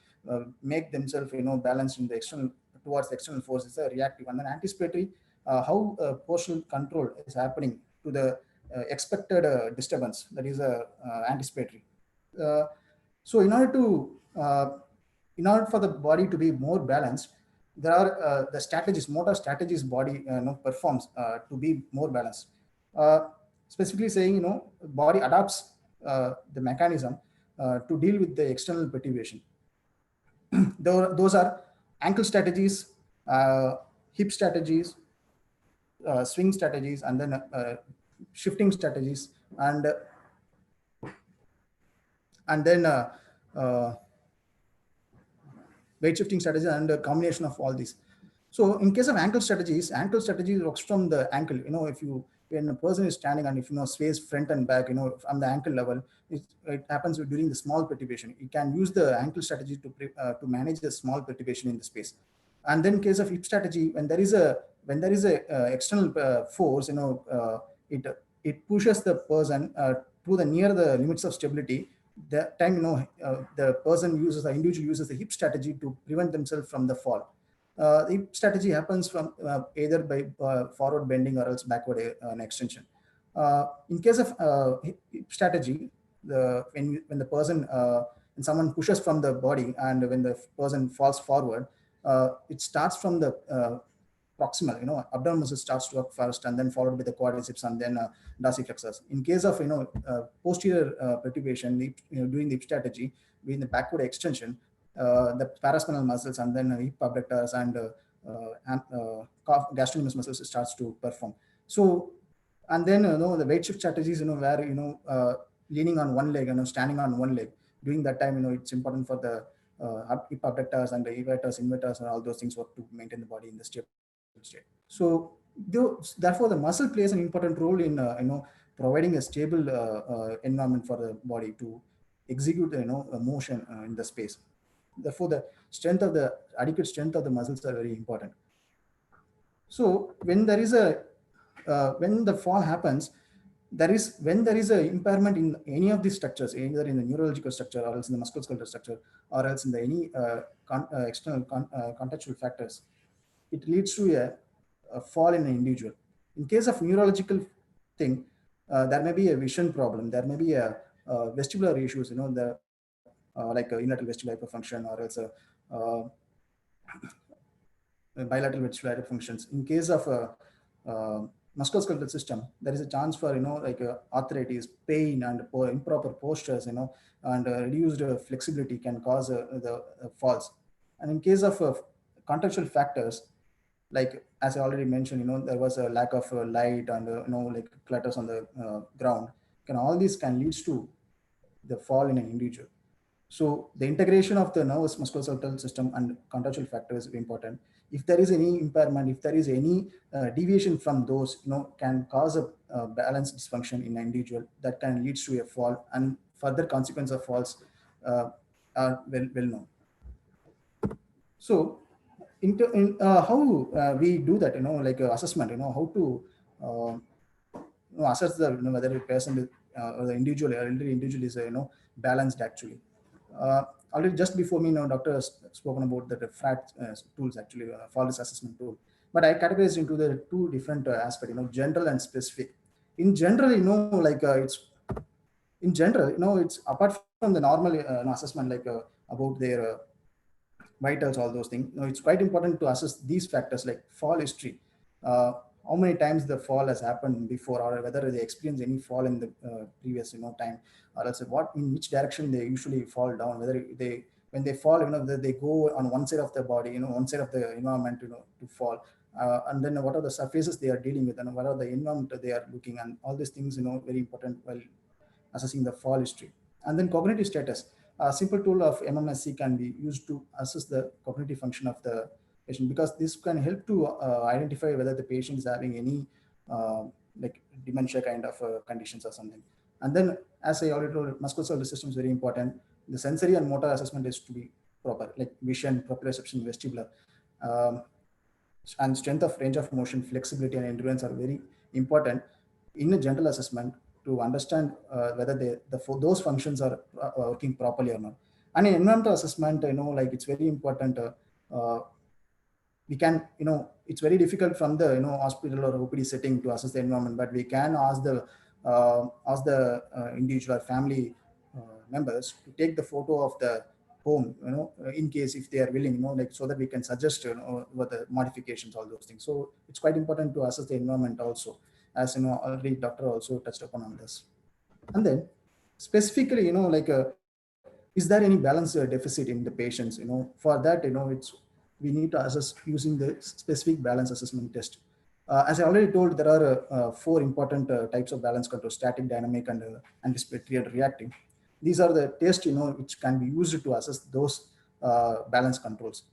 make themselves balanced in the external, towards the external force, is a reactive. And then anticipatory, how postural control is happening to the expected disturbance, that is anticipatory. So in order for the body to be more balanced, there are the strategies, motor strategies body performs to be more balanced. Specifically saying, body adapts the mechanism to deal with the external perturbation. Those are ankle strategies, hip strategies, swing strategies, and then shifting strategies, and then uh, weight shifting strategies, and a combination of all these. So in case of ankle strategies works from the ankle. If you, when a person is standing and if sways front and back, from the ankle level, it happens during the small perturbation. You can use the ankle strategy to manage the small perturbation in the space. And then in case of hip strategy, when there is a external force, it pushes the person to the near the limits of stability. That time, the individual uses the hip strategy to prevent themselves from the fall. The hip strategy happens from either by forward bending or else backward extension. In case of hip strategy, when someone pushes from the body and when the person falls forward, it starts from the proximal, abdominal muscle starts to work first, and then followed by the quadriceps, and then dorsiflexors. In case of posterior perturbation, during the hip strategy, in the backward extension, the paraspinal muscles and then hip abductors and gastrocnemius muscles starts to perform. So, and then the weight shift strategies, where leaning on one leg, standing on one leg. During that time, it's important for the hip abductors and the elevators, inverters, and all those things work to maintain the body in the stable state. So, therefore, the muscle plays an important role in providing a stable environment for the body to execute a motion in the space. Therefore, the adequate strength of the muscles are very important. So when there is when the fall happens, when there is a impairment in any of these structures, either in the neurological structure or else in the musculoskeletal structure or else in the any external contextual factors, it leads to a fall in an individual. In case of neurological thing, there may be a vision problem, there may be a vestibular issues, like unilateral vestibular hyperfunction or else bilateral vestibular hyperfunctions. In case of musculoskeletal system, there is a chance for like arthritis, pain, and improper postures, and reduced flexibility can cause the falls. And in case of contextual factors, like as I already mentioned, there was a lack of light and like clutters on the ground. All these can lead to the fall in an individual. So the integration of the nervous musculoskeletal system and contextual factors is important. If there is any impairment, if there is any deviation from those, can cause a balance dysfunction in an individual that can lead to a fall, and further consequence of falls are well known. So how we do that, like assessment, how to assess the whether a person or the individual or elderly individual is balanced actually. Already just before me, doctor has spoken about the FRAT tools, actually fall risk assessment tool. But I categorized into the two different aspects, general and specific. In general, like in general, it's apart from the normal assessment, like about their vitals, all those things. It's quite important to assess these factors like fall history. How many times the fall has happened before, or whether they experience any fall in the previous time, or else in which direction they usually fall down, whether when they fall, whether they go on one side of the body, one side of the environment, to fall, and then what are the surfaces they are dealing with, and what are the environment they are looking, and all these things, very important while assessing the fall history. And then cognitive status. A simple tool of MMSC can be used to assess the cognitive function of the patient, because this can help to identify whether the patient is having any like dementia kind of conditions or something. And then, as I already told, musculoskeletal system is very important. The sensory and motor assessment is to be proper, like vision, proprioception, vestibular, and strength of range of motion, flexibility, and endurance are very important in a general assessment to understand whether those functions are working properly or not. And in environmental assessment, like it's very important. We can, it's very difficult from the hospital or OPD setting to assess the environment, but we can ask the individual family members to take the photo of the home, in case if they are willing, like so that we can suggest what the modifications, all those things. So it's quite important to assess the environment also, as already doctor also touched upon on this. And then specifically, like is there any balance deficit in the patients? For that, it's we need to assess using the specific balance assessment test. As I already told, there are four important types of balance control: static, dynamic, and anticipatory and reactive. These are the tests which can be used to assess those balance controls.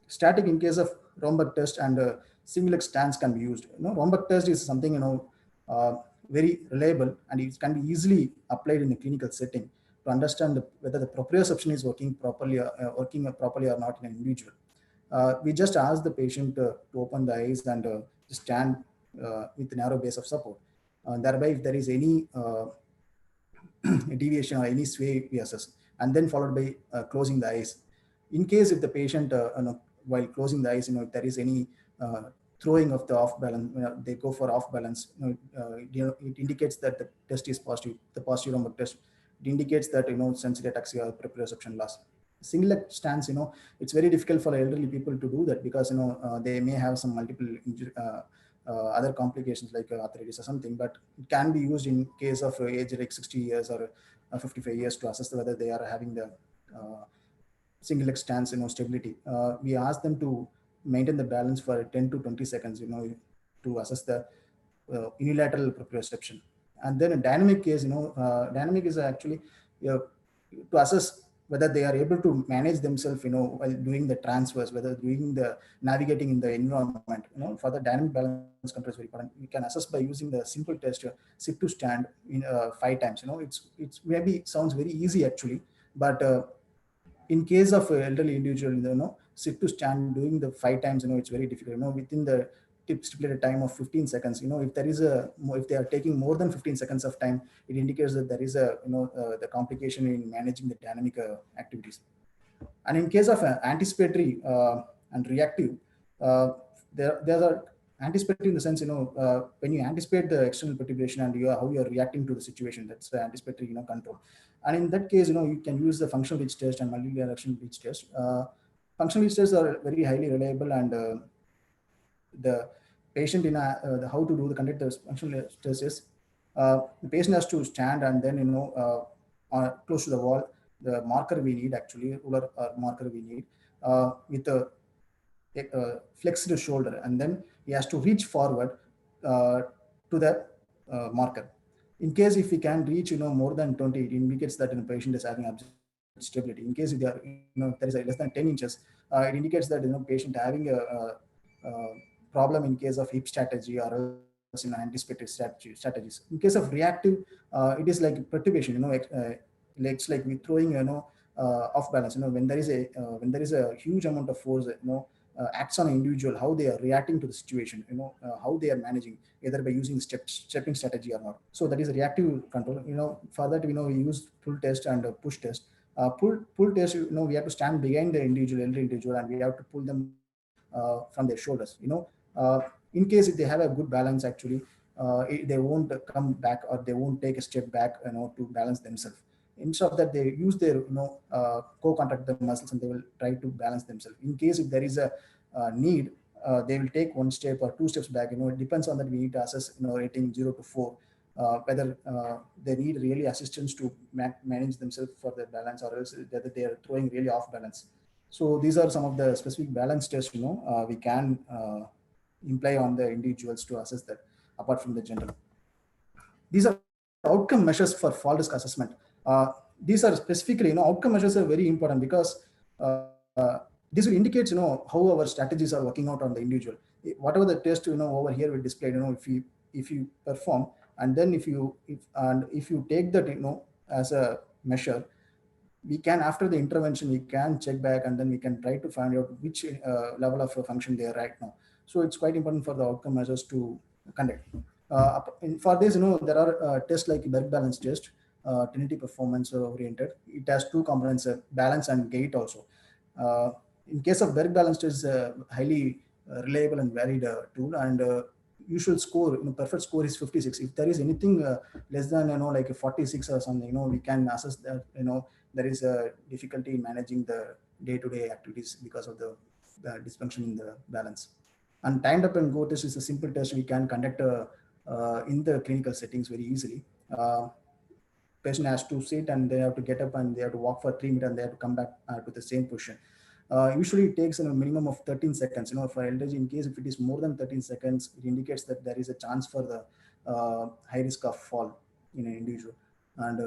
Static, in case of Romberg test and single stance, can be used. Romberg test is something very reliable, and it can be easily applied in a clinical setting to understand whether the proprioception is working properly or not in an individual. We just ask the patient to open the eyes and stand with a narrow base of support. Thereby, if there is any deviation or any sway, we assess, and then followed by closing the eyes. In case if the patient, while closing the eyes, if there is any throwing of the off balance, they go for off balance, it indicates that the test is positive, the positive Romberg test. It indicates that sensory ataxia or proprioception loss. Single stance, it's very difficult for elderly people to do that, because they may have some multiple injury, other complications like arthritis or something, but it can be used in case of age like 60 years or 55 years to assess whether they are having the single leg stance stability. We ask them to maintain the balance for 10 to 20 seconds to assess the unilateral proprioception. And then a dynamic case, dynamic is actually to assess whether they are able to manage themselves, while doing the transfers, whether doing the navigating in the environment. For the dynamic balance control is very important. We can assess by using the simple test, sit to stand in 5 times. It's maybe sounds very easy actually, but in case of elderly individual, sit to stand doing the 5 times, it's very difficult. Within the stipulated time of 15 seconds, if they are taking more than 15 seconds of time, it indicates that there is the complication in managing the dynamic activities. And in case of anticipatory and reactive, there are anticipatory in the sense, when you anticipate the external perturbation and how you are reacting to the situation, that's the anticipatory control. And in that case, you can use the functional reach test and multi-direction reach test. Functional reach tests are very highly reliable, and the patient how to do the conduct the functional test is, the patient has to stand and then close to the wall. The marker we need, actually ruler marker we need, with a flexed shoulder, and then he has to reach forward to the marker. In case if we can reach more than 20, it indicates that the patient is having absolute stability. In case if they are, if there is less than 10 inches, it indicates that patient having a problem in case of hip strategy or else anticipated strategies. In case of reactive, it is like perturbation. It's like we throwing off balance. When there is a huge amount of force, acts on an individual, how they are reacting to the situation, how they are managing, either by using stepping strategy or not. So that is a reactive control. For that, we use pull test and push test. Pull test, we have to stand behind the elderly individual, and we have to pull them from their shoulders. In case if they have a good balance, actually, they won't come back, or they won't take a step back, to balance themselves. Instead of that, they use their co-contract the muscles, and they will try to balance themselves. In case if there is a need, they will take 1 step or 2 steps back. It depends on that. We need to assess rating 0 to 4, whether they need really assistance to manage themselves for their balance, or else whether they are throwing really off balance. So these are some of the specific balance tests we can imply on the individuals to assess that, apart from the general. These are outcome measures for fall risk assessment. These are specifically, outcome measures are very important, because this will indicate, how our strategies are working out on the individual. Whatever the test, over here we displayed, if you perform, and then if you take that, as a measure, we can, after the intervention, we can check back, and then we can try to find out which level of function they are right now. So it's quite important for the outcome measures to conduct. For this, there are tests like Berg balance test, Trinity performance oriented. It has 2 components, balance and gait also. In case of Berg balance test, highly reliable and varied tool, and usual score, perfect score is 56. If there is anything less than like a 46 or something, we can assess that there is a difficulty in managing the day-to-day activities because of the dysfunction in the balance. And timed up and go test is a simple test we can conduct in the clinical settings very easily. Patient has to sit, and they have to get up, and they have to walk for 3 minutes, and they have to come back to the same position. Usually it takes a minimum of 13 seconds. For LDG, in case if it is more than 13 seconds, it indicates that there is a chance for the high risk of fall in an individual. And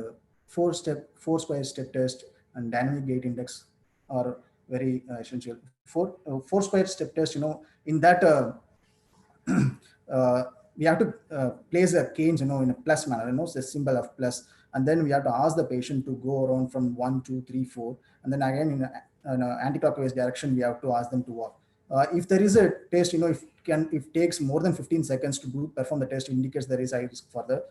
four square step test and dynamic gait index are very essential. Four square step test, in that we have to place a canes, in a plus manner, the symbol of plus, and then we have to ask the patient to go around from 1, 2, 3, 4, and then again in a anti-clockwise direction, we have to ask them to walk. If there is a test, if it takes more than 15 seconds to perform the test, indicates there is high risk for the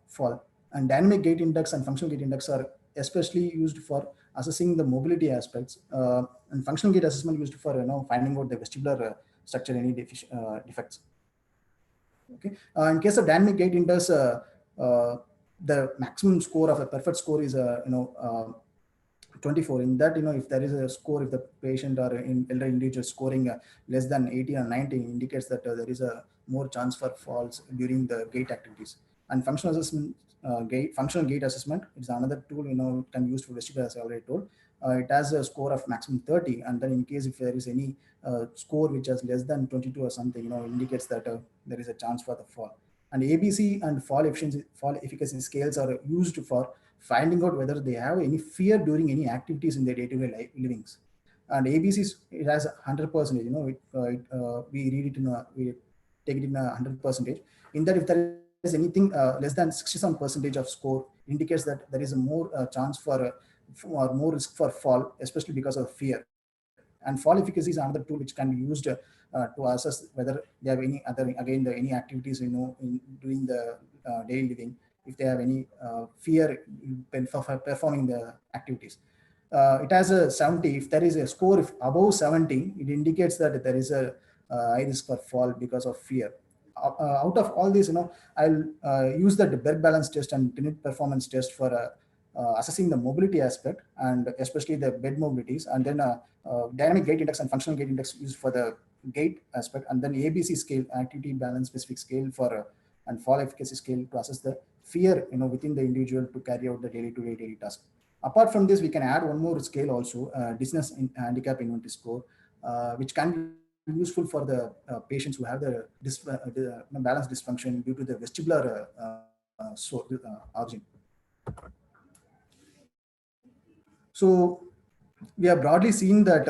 fall. And dynamic gait index and functional gait index are especially used for assessing the mobility aspects, and functional gait assessment used for finding out the vestibular structure, any defects. Okay. In case of dynamic gait index, the maximum score of a perfect score is 24. In that, if there is a score, if the patient or elder individual scoring less than 80 or 90, indicates that there is a more chance for falls during the gait activities. And functional assessment, functional gait assessment is another tool, can be used for vestibular, as I already told. It has a score of maximum 30, and then in case if there is any score which has less than 22 or something, indicates that there is a chance for the fall. And ABC and fall efficacy scales are used for finding out whether they have any fear during any activities in their day-to-day livings. And ABC, it has 100%. We read it we take it in 100%. In that, if there is anything less than 67% of score, indicates that there is a more chance for or more risk for fall, especially because of fear. And fall efficacy is another tool which can be used to assess whether they have any other, again, any activities, in doing the daily living, if they have any fear for performing the activities. It has a 70. If there is a score above 70, it indicates that there is a high risk for fall because of fear. Out of all these, I'll use the Berg balance test and Trinit performance test for assessing the mobility aspect, and especially the bed mobilities, and then dynamic gait index and functional gait index used for the gait aspect, and then ABC scale, activity balance specific scale, for and fall efficacy scale to assess the fear within the individual to carry out the daily task. Apart from this, we can add one more scale also, dizziness handicap inventory score, which can be useful for the patients who have the balance dysfunction due to the vestibular origin. So we have broadly seen that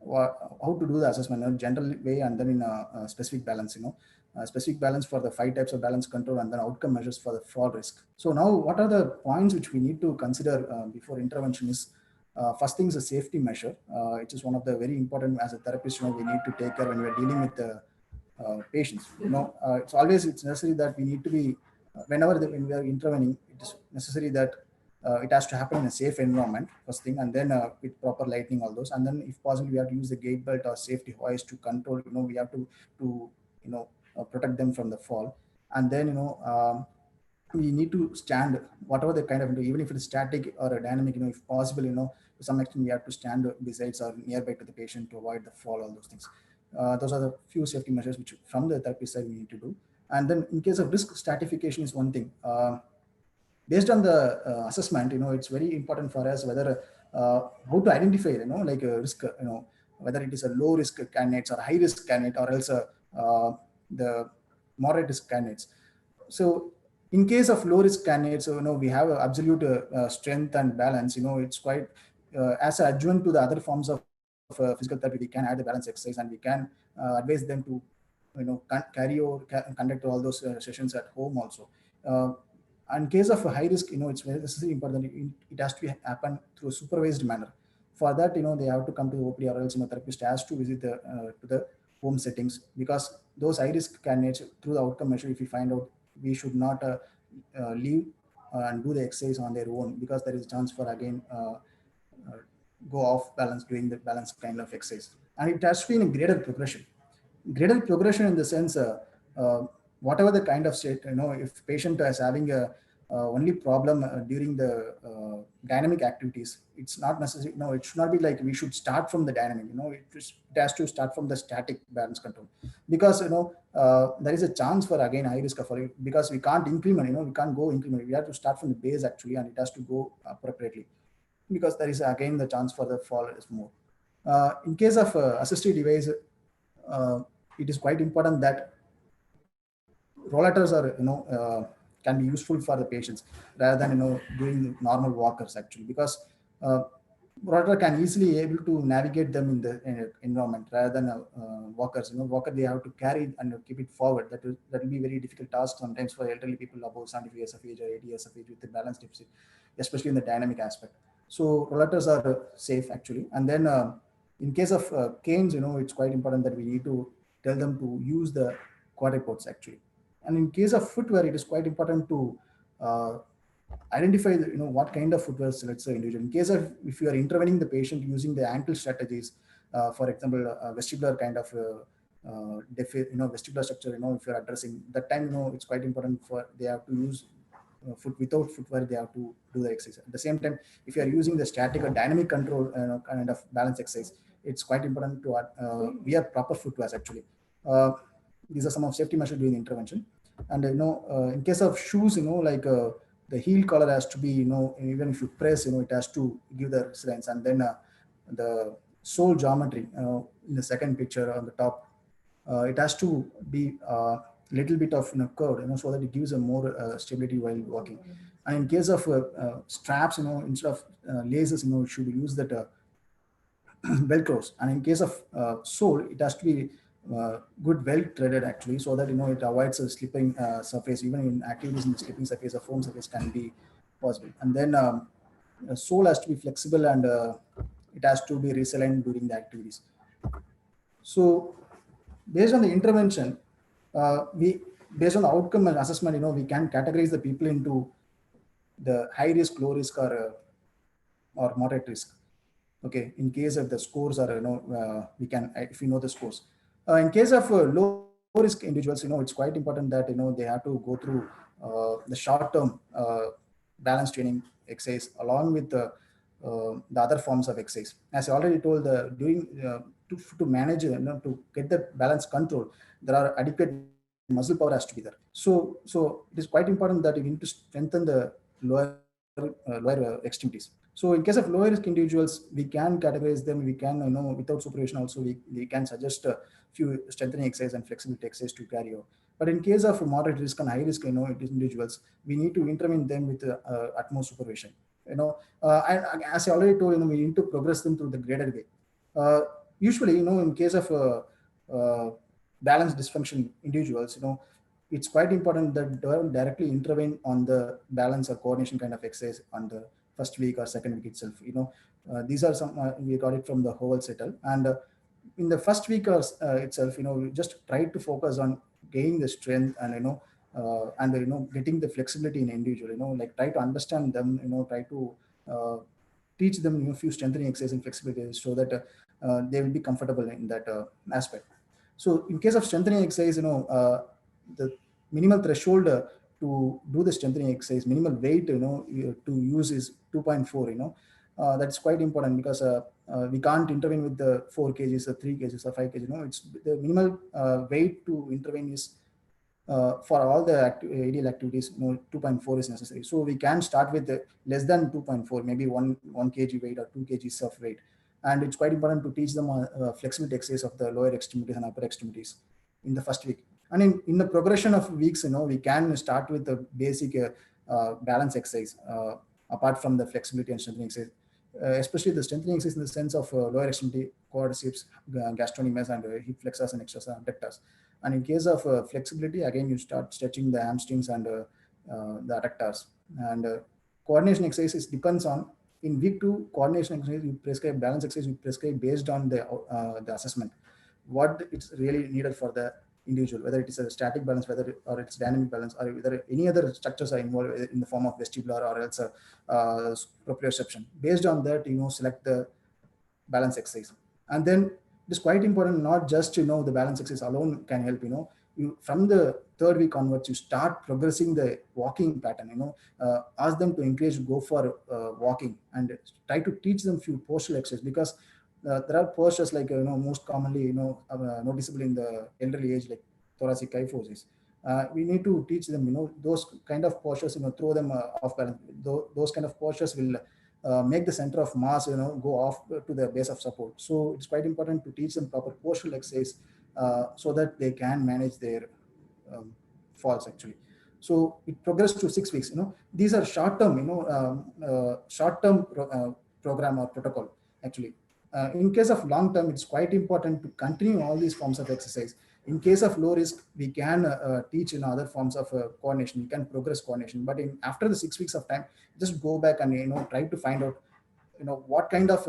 how to do the assessment in a general way, and then in a specific balance, specific balance for the 5 types of balance control, and then outcome measures for the fall risk. So now, what are the points which we need to consider before intervention is, first thing is a safety measure, which is one of the very important, as a therapist, we need to take care when we are dealing with the patients. It's necessary that we need to be, when we are intervening, it is necessary that it has to happen in a safe environment, first thing, and then with proper lighting, all those, and then if possible, we have to use the gate belt or safety hoist to control. We have to protect them from the fall, and then we need to stand, whatever the kind of, even if it is static or a dynamic, if possible, to some extent we have to stand besides or nearby to the patient to avoid the fall, all those things. Those are the few safety measures which from the therapist side we need to do. And then in case of risk stratification is one thing. Based on the assessment, it's very important for us whether how to identify, like a risk, whether it is a low risk candidates or high risk candidate, or else the moderate risk candidates. So in case of low risk candidates, we have absolute strength and balance. It's quite as an adjunct to the other forms of physical therapy. We can add the balance exercise, and we can advise them to carry or conduct all those sessions at home also. In case of a high risk, it's very necessary important. It has to happen through a supervised manner. For that, they have to come to the OPD, or else therapist has to visit to the home settings, because those high risk candidates, through the outcome measure, if we find out, we should not leave and do the exercise on their own, because there is a chance for again go off balance doing the balance kind of exercise. And it has to be in a graded progression. Graded progression in the sense, whatever the kind of state, if patient is having a only problem during the dynamic activities, it's not necessary. It should not be like we should start from the dynamic. It has to start from the static balance control, because there is a chance for again high risk of fall, because we can't increment. We can't go increment. We have to start from the base actually, and it has to go appropriately, because there is again the chance for the fall is more. In case of assistive device, it is quite important that rollators are can be useful for the patients rather than doing normal walkers actually, because uh, rollator can easily able to navigate them in the environment rather than walkers. Walker they have to carry and keep it forward. That will be very difficult task sometimes for elderly people above 75 years of age or 80 years of age with the balance deficit, especially in the dynamic aspect. So rollators are safe actually. And then in case of canes, it's quite important that we need to tell them to use the quadripods actually. And in case of footwear, it is quite important to identify what kind of footwear selects the individual. In case of if you are intervening the patient using the ankle strategies, for example, vestibular kind of vestibular structure, if you're addressing that time, it's quite important for they have to use without footwear, they have to do the exercise. At the same time, if you are using the static or dynamic control kind of balance exercise, it's quite important to wear proper footwear actually. These are some of safety measures during the intervention. And in case of shoes, like the heel collar has to be, even if you press, it has to give the resilience. And then the sole geometry, in the second picture on the top, it has to be little bit of curved, so that it gives a more stability while walking. And in case of straps, instead of laces, you should use that velcros. And in case of sole, it has to be good well threaded actually, so that it avoids a slipping surface. Even in activities in the slipping surface, a foam surface can be possible. And then the sole has to be flexible, and it has to be resilient during the activities. So based on the intervention, we based on the outcome and assessment, we can categorize the people into the high risk, low risk, or moderate risk. Okay, in case of the scores are, we can, if we know the scores. In case of low risk individuals, it's quite important that, they have to go through the short-term balance training exercise along with the other forms of exercise. As I already told, to manage, to get the balance control, there are adequate muscle power has to be there. So it is quite important that you need to strengthen the lower extremities. So in case of lower risk individuals, we can categorize them. We can, without supervision also, we can suggest a few strengthening exercise and flexibility exercise to carry out. But in case of moderate risk and high risk, individuals, we need to intervene them with utmost supervision. And as I already told, we need to progress them through the graded way. Usually, in case of balance dysfunction individuals, it's quite important that don't directly intervene on the balance or coordination kind of exercise on the first week or second week itself. These are some we got it from the Howell settle. And in the first week itself, we just try to focus on gaining the strength and getting the flexibility in individual. Like try to understand them. Try to teach them a few strengthening exercise and flexibility so that they will be comfortable in that aspect. So in case of strengthening exercise, the minimal threshold to do the strengthening exercise, minimal weight, to use is 2.4. That's quite important because we can't intervene with the 4 kgs or 3 kgs or 5 kgs. It's the minimal weight to intervene is for all the ADL activities, 2.4 is necessary. So we can start with less than 2.4, maybe 1 kg weight or 2 kgs of weight. And it's quite important to teach them flexibility exercise of the lower extremities and upper extremities in the first week. And in the progression of weeks, we can start with the basic balance exercise apart from the flexibility and strengthening exercise, especially the strengthening exercise in the sense of lower extremity, quadriceps, gastrocnemius, and hip flexors and extensors and adductors. And in case of flexibility, again, you start stretching the hamstrings and the adductors. And coordination exercises depends on, in week 2, coordination exercise, you prescribe balance exercise, you prescribe based on the assessment, what it's really needed for the individual, whether it is a static balance, or it's dynamic balance, or whether any other structures are involved in the form of vestibular or else proprioception. Based on that, select the balance exercise. And then it is quite important not just the balance exercise alone can help. You from the 3rd week onwards, you start progressing the walking pattern. Ask them to encourage go for walking and try to teach them few postural exercises, because there are postures like most commonly noticeable in the elderly age, like thoracic kyphosis. We need to teach them those kind of postures, throw them off balance. Those kind of postures will make the center of mass, go off to the base of support. So it's quite important to teach them proper postural exercise so that they can manage their um, falls actually. So it progressed to 6 weeks. These are short-term, program or protocol actually. In case of long term, it's quite important to continue all these forms of exercise. In case of low risk, we can teach in other forms of coordination. We can progress coordination, but after the 6 weeks of time, just go back and try to find out what kind of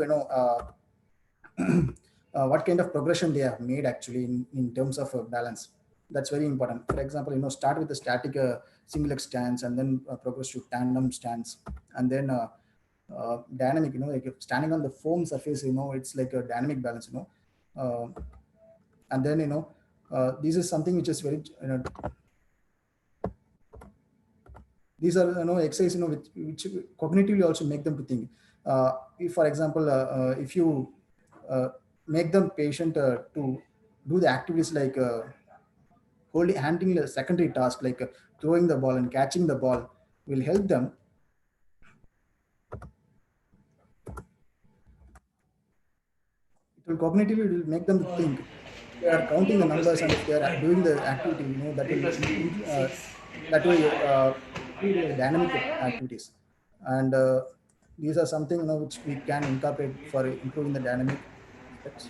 what kind of progression they have made actually in terms of balance. That's very important. For example, start with the static single leg stance, and then progress to tandem stance, and then dynamic, like standing on the foam surface, it's like a dynamic balance, and then this is something which is very these are exercise which cognitively also make them to think. If for example if you make them patient to do the activities like handling a secondary task like throwing the ball and catching the ball, will help them. It will cognitively, it will make them think. They are counting the numbers, and if they are doing the activity, that will include dynamic activities, and these are something which we can incorporate for improving the dynamic aspects.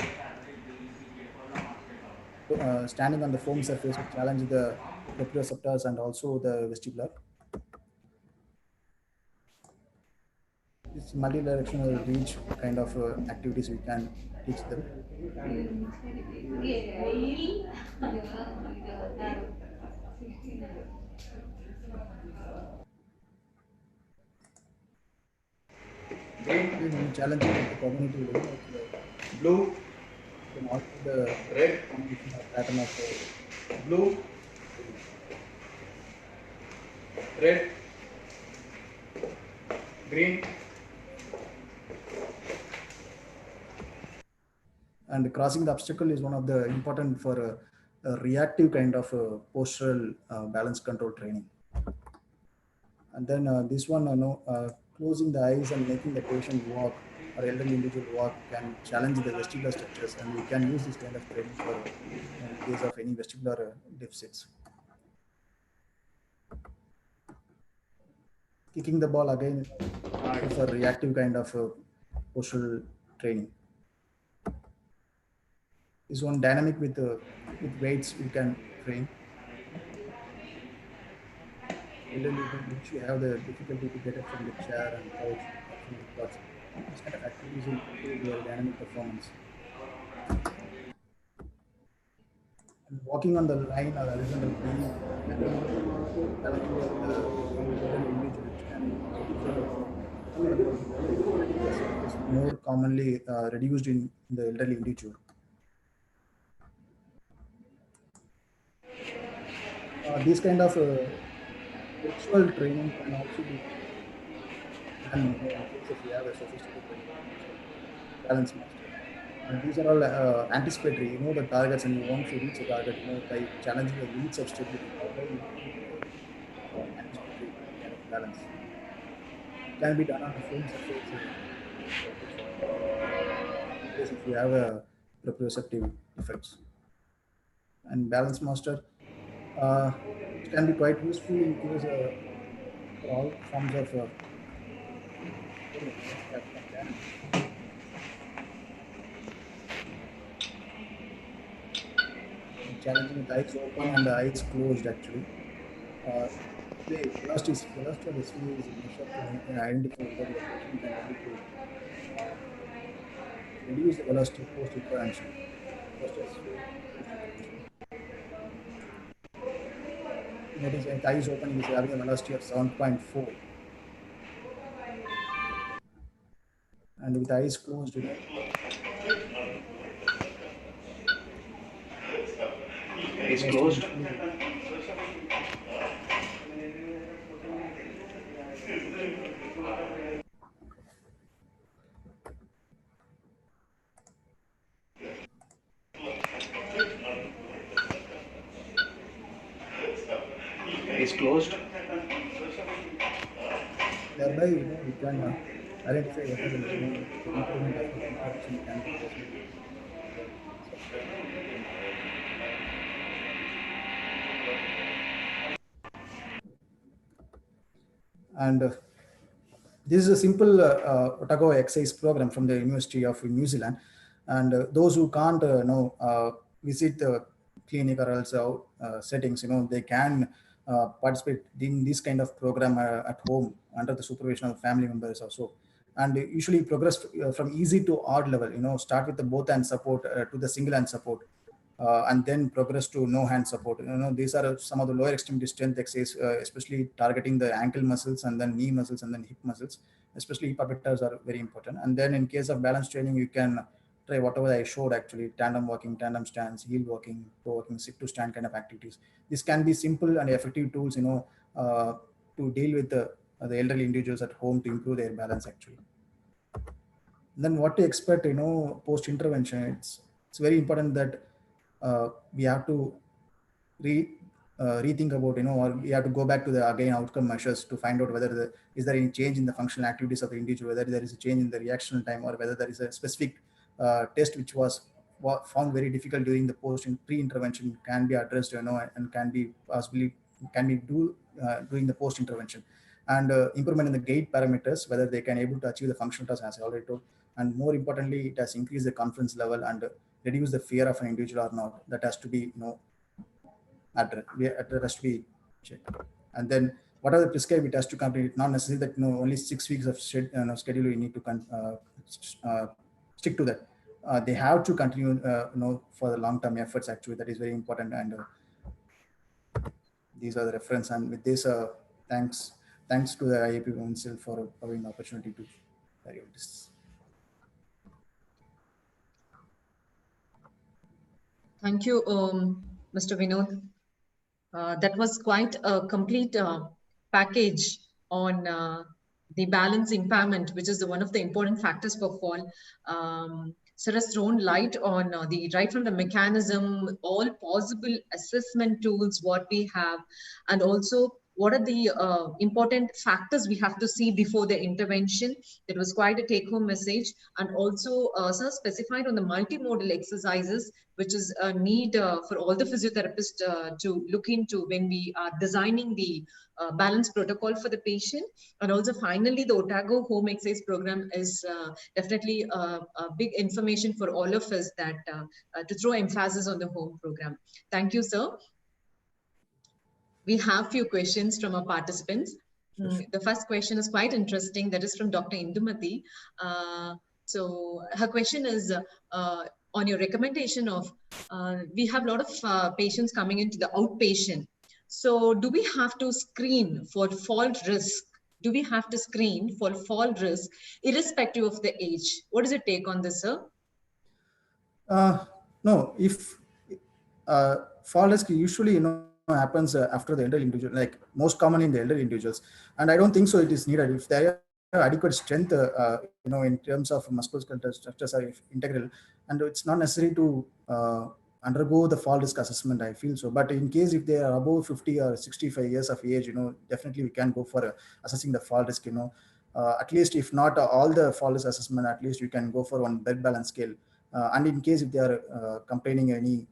Standing on the foam surface will challenge the proprioceptors and also the vestibular. This multidirectional reach kind of activities we can teach them. Challenging at the cognitive level, blue, can also the red pattern of blue, red, green, and crossing the obstacle is one of the important for a reactive kind of postural balance control training. And then this one, closing the eyes and making the patient walk or elderly individual walk can challenge the vestibular structures, and we can use this kind of training for in case of any vestibular deficits. Kicking the ball again for reactive kind of postural training. Is one dynamic with weights we can train. Elderly which you have the difficulty to get it from the chair and couch from the cloth. This kind of activities will improve their dynamic performance. And walking on the line or horizontal plane, is more commonly reduced in the elderly individual. This kind of virtual training can also be done in case if you have a sophisticated balance master. These are all anticipatory, the targets, and you want to reach a target, by challenging the limits of stability. Anticipatory kind of balance can be done on the foam surface if you have a proprioceptive effects. And balance master can be quite useful in case for all forms of challenging with eyes open and the eyes closed actually. The velocity of the sphere is measured to identify whether the patient can able to reduce the velocity post intervention. That is, with eyes open, is having a velocity of 7.4, and with eyes closed, Eyes closed. Eyes closed. Thereby, we can identify whether improvement of intervention can be possible to the subscribe and this is a simple Otago exercise program from the University of New Zealand, and those who can't visit the clinic or else settings, they can participate in this kind of program at home under the supervision of family members also, and usually progress from easy to odd level. Start with the both hand support to the single hand support. And then progress to no hand support. These are some of the lower extremity strength exercises, especially targeting the ankle muscles and then knee muscles and then hip muscles, especially hip abductors are very important. And then in case of balance training, you can try whatever I showed actually: tandem walking, tandem stands, heel walking, toe walking, sit to stand kind of activities. This can be simple and effective tools, to deal with the elderly individuals at home to improve their balance actually. Then what to expect, post intervention? It's very important that we have to rethink about, or we have to go back to the again outcome measures to find out whether is there any change in the functional activities of the individual, whether there is a change in the reaction time, or whether there is a specific test which was found very difficult during the post pre-intervention can be addressed, and can be possibly do during the post intervention. And improvement in the gait parameters, whether they can able to achieve the functional task as I already told. And more importantly, it has increased the confidence level and reduce the fear of an individual or not. That has to be that has to be checked. And then what are the prescribed it has to complete. Not necessarily that only 6 weeks of schedule you need to stick to that. They have to continue for the long-term efforts actually. That is very important. And these are the reference. And with this, thanks to the IAP Council for providing the opportunity to carry out this. Thank you, Mr. Vinod. That was quite a complete package on the balance impairment, which is one of the important factors for fall. Sir has thrown light on the right from the mechanism, all possible assessment tools, what we have, and also what are the important factors we have to see before the intervention. It was quite a take-home message. And also, sir specified on the multimodal exercises, which is a need for all the physiotherapists to look into when we are designing the balance protocol for the patient. And also finally, the Otago home exercise program is definitely a big information for all of us that to throw emphasis on the home program. Thank you, sir. We have few questions from our participants. The first question is quite interesting. That is from Dr. Indumati. So her question is on your recommendation of, we have a lot of patients coming into the outpatient. So do we have to screen for fall risk? Do we have to screen for fall risk irrespective of the age? What is your take on this, sir? No, if fall risk usually, happens after the elderly individual, like most common in the elderly individuals. And I don't think so it is needed. If they have adequate strength, in terms of musculoskeletal structures are integral, and it's not necessary to undergo the fall risk assessment, I feel so. But in case if they are above 50 or 65 years of age, definitely we can go for assessing the fall risk. At least if not all the fall risk assessment, at least you can go for one bed balance scale. And in case if they are complaining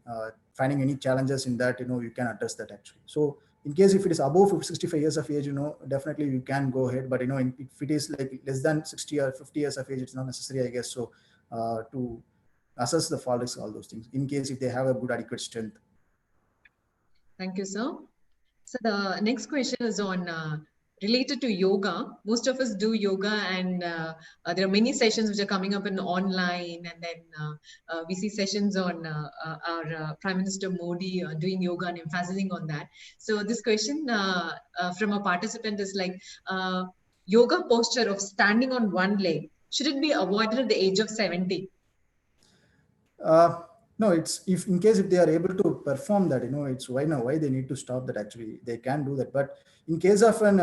finding any challenges in that, you can address that actually. So in case if it is above 65 years of age, definitely you can go ahead. But if it is like less than 60 or 50 years of age, it's not necessary, I guess. So to assess the fall risk, all those things, in case if they have a good adequate strength. Thank you, sir. So the next question is on related to yoga. Most of us do yoga, and there are many sessions which are coming up in online, and then we see sessions on our Prime Minister Modi doing yoga and emphasizing on that. So this question from a participant is like, yoga posture of standing on one leg, should it be avoided at the age of 70? No, it's if in case if they are able to perform that, it's why they need to stop that. Actually, they can do that. But in case of an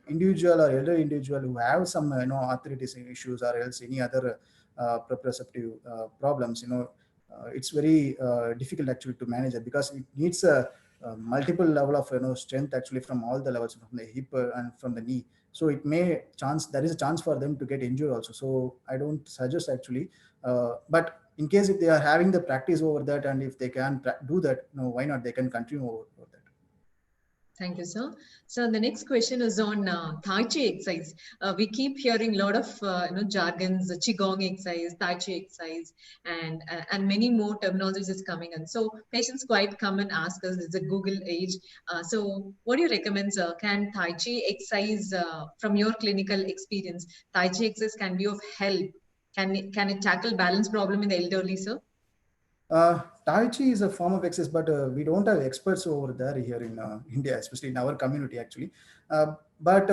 individual or elderly individual who have some arthritis issues or else any other proprioceptive problems, it's very difficult actually to manage it, because it needs a multiple level of strength actually from all the levels, from the hip and from the knee. So there is a chance for them to get injured also. So I don't suggest actually, but in case if they are having the practice over that, and if they can do that, why not? They can continue over that. Thank you, sir. So the next question is on Tai Chi exercise. We keep hearing a lot of jargons, Qigong exercise, Tai Chi exercise, and many more terminologies is coming in. So patients quite come and ask us, it's a Google age. So what do you recommend, sir? Can Tai Chi exercise, from your clinical experience, Tai Chi exercise can be of help? Can it tackle balance problem in the elderly, sir? Tai Chi is a form of exercise, but we don't have experts over there here in India, especially in our community actually. But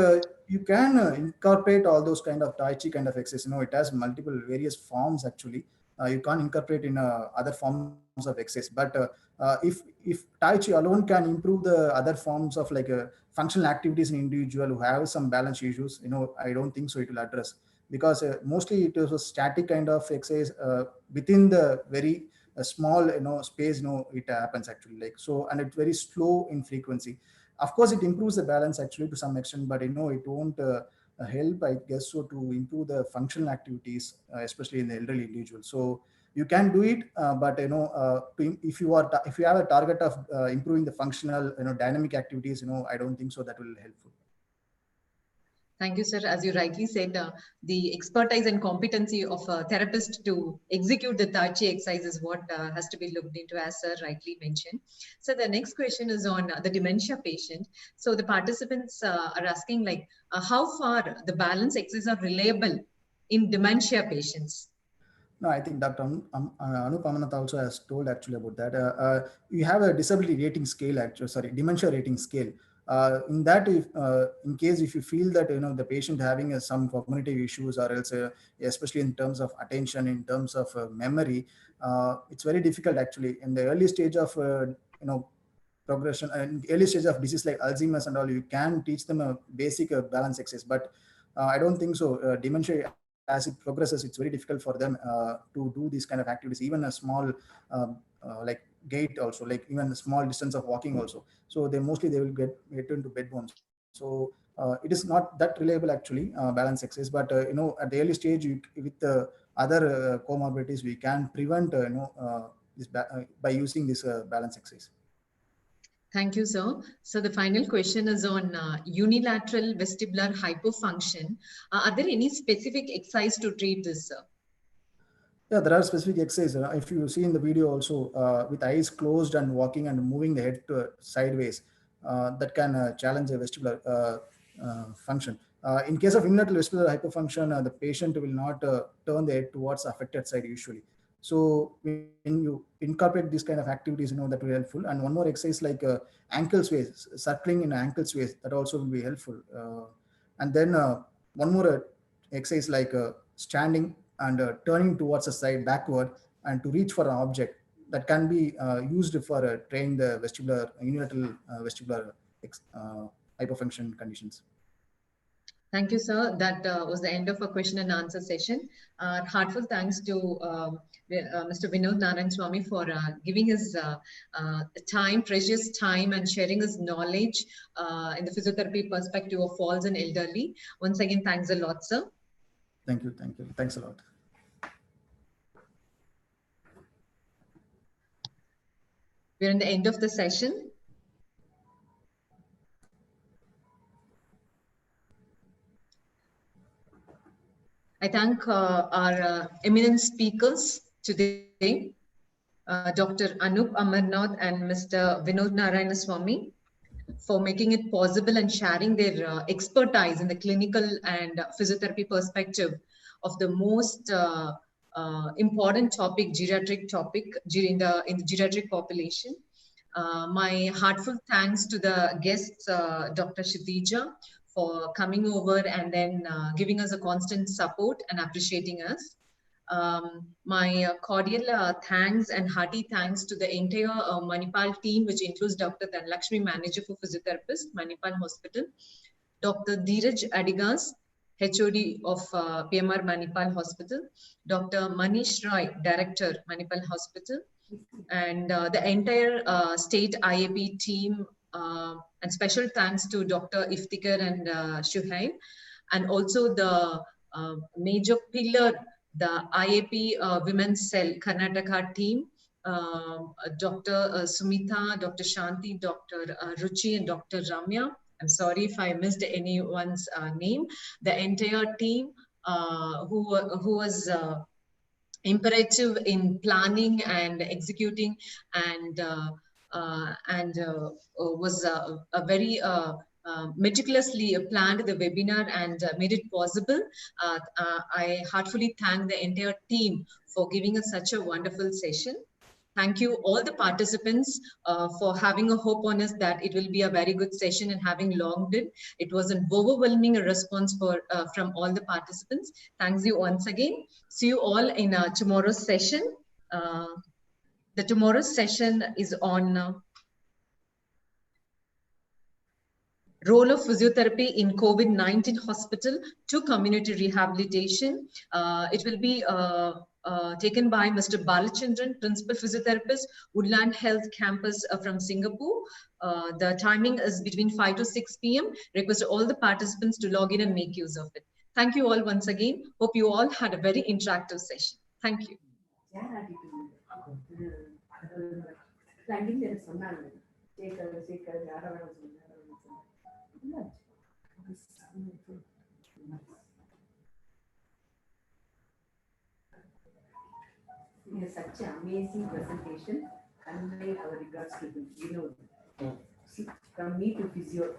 you can incorporate all those kind of Tai Chi kind of exercise. It has multiple various forms actually. You can't incorporate in other forms of exercise. But if Tai Chi alone can improve the other forms of like functional activities in individual who have some balance issues, I don't think so it will address, because mostly it is a static kind of exercise within the very a small space it happens actually, like so, and it's very slow in frequency. Of course it improves the balance actually to some extent, but it won't help, I guess so, to improve the functional activities, especially in the elderly individual. So you can do it, but if you have a target of improving the functional dynamic activities, I don't think so that will help. Thank you, sir. As you rightly said, the expertise and competency of a therapist to execute the Tai Chi exercise is what has to be looked into, as sir rightly mentioned. So the next question is on the dementia patient. So the participants are asking, like, how far the balance exercises are reliable in dementia patients? No, I think Dr. Anup Amanat also has told actually about that. You have a disability rating scale, dementia rating scale. In that, in case if you feel that the patient having some cognitive issues, or else especially in terms of attention, in terms of memory, it's very difficult actually in the early stage of progression and early stage of disease like Alzheimer's and all. You can teach them a basic balance exercise, but I don't think so. Dementia, as it progresses, it's very difficult for them to do these kind of activities, even a small like gait also, like even a small distance of walking also. So they will get into bed bones. So it is not that reliable actually, balance exercise, but at the early stage with other comorbidities, we can prevent this by using this balance exercise. Thank you, sir. So the final question is on unilateral vestibular hypofunction. Are there any specific exercise to treat this, sir? Yeah, there are specific exercises. If you see in the video also, with eyes closed and walking and moving the head sideways, that can challenge the vestibular function. In case of unilateral vestibular hypofunction, the patient will not turn the head towards the affected side usually. So when you incorporate these kind of activities, that will be helpful. And one more exercise like ankle sways, circling in ankle sways, that also will be helpful. And then one more exercise like standing and turning towards the side backward and to reach for an object, that can be used for training the unilateral vestibular hypofunction conditions. Thank you, sir. That was the end of our question and answer session. Heartfelt thanks to Mr. Vinod Narayan Swami for giving his time, precious time, and sharing his knowledge in the physiotherapy perspective of falls and elderly. Once again, thanks a lot, sir. Thank you. Thank you. Thanks a lot. We're in the end of the session. I thank our eminent speakers today, Dr. Anup Amarnath and Mr. Vinod Narayana Swami, for making it possible and sharing their expertise in the clinical and physiotherapy perspective of the most important topic, geriatric topic in the geriatric population. My heartfelt thanks to the guests, Dr. Shitija, for coming over and then giving us a constant support and appreciating us. My cordial thanks and hearty thanks to the entire Manipal team, which includes Dr. Dhanlakshmi, Manager for Physiotherapist, Manipal Hospital, Dr. Dheeraj Adigas, HOD of PMR Manipal Hospital, Dr. Manish Roy, Director, Manipal Hospital, and the entire state IAP team and special thanks to Dr. Iftikhar and Shuhaib, and also the major pillar, the IAP Women's Cell Karnataka team, Dr. Sumita, Dr. Shanti, Dr. Ruchi, and Dr. Ramya. I'm sorry if I missed anyone's name. The entire team who was imperative in planning and executing, and was a very meticulously planned the webinar and made it possible. I heartfully thank the entire team for giving us such a wonderful session. Thank you all the participants for having a hope on us that it will be a very good session and having logged in. It was an overwhelming response from all the participants. Thanks you once again. See you all in tomorrow's session. The tomorrow's session is on role of physiotherapy in COVID-19 hospital to community rehabilitation. It will be taken by Mr. Balachandran, Principal Physiotherapist, Woodland Health Campus from Singapore. The timing is between 5 to 6 p.m. Request all the participants to log in and make use of it. Thank you all once again. Hope you all had a very interactive session. Thank you. It's such an amazing presentation. Convey our regards to him. You know, see, from me to physio.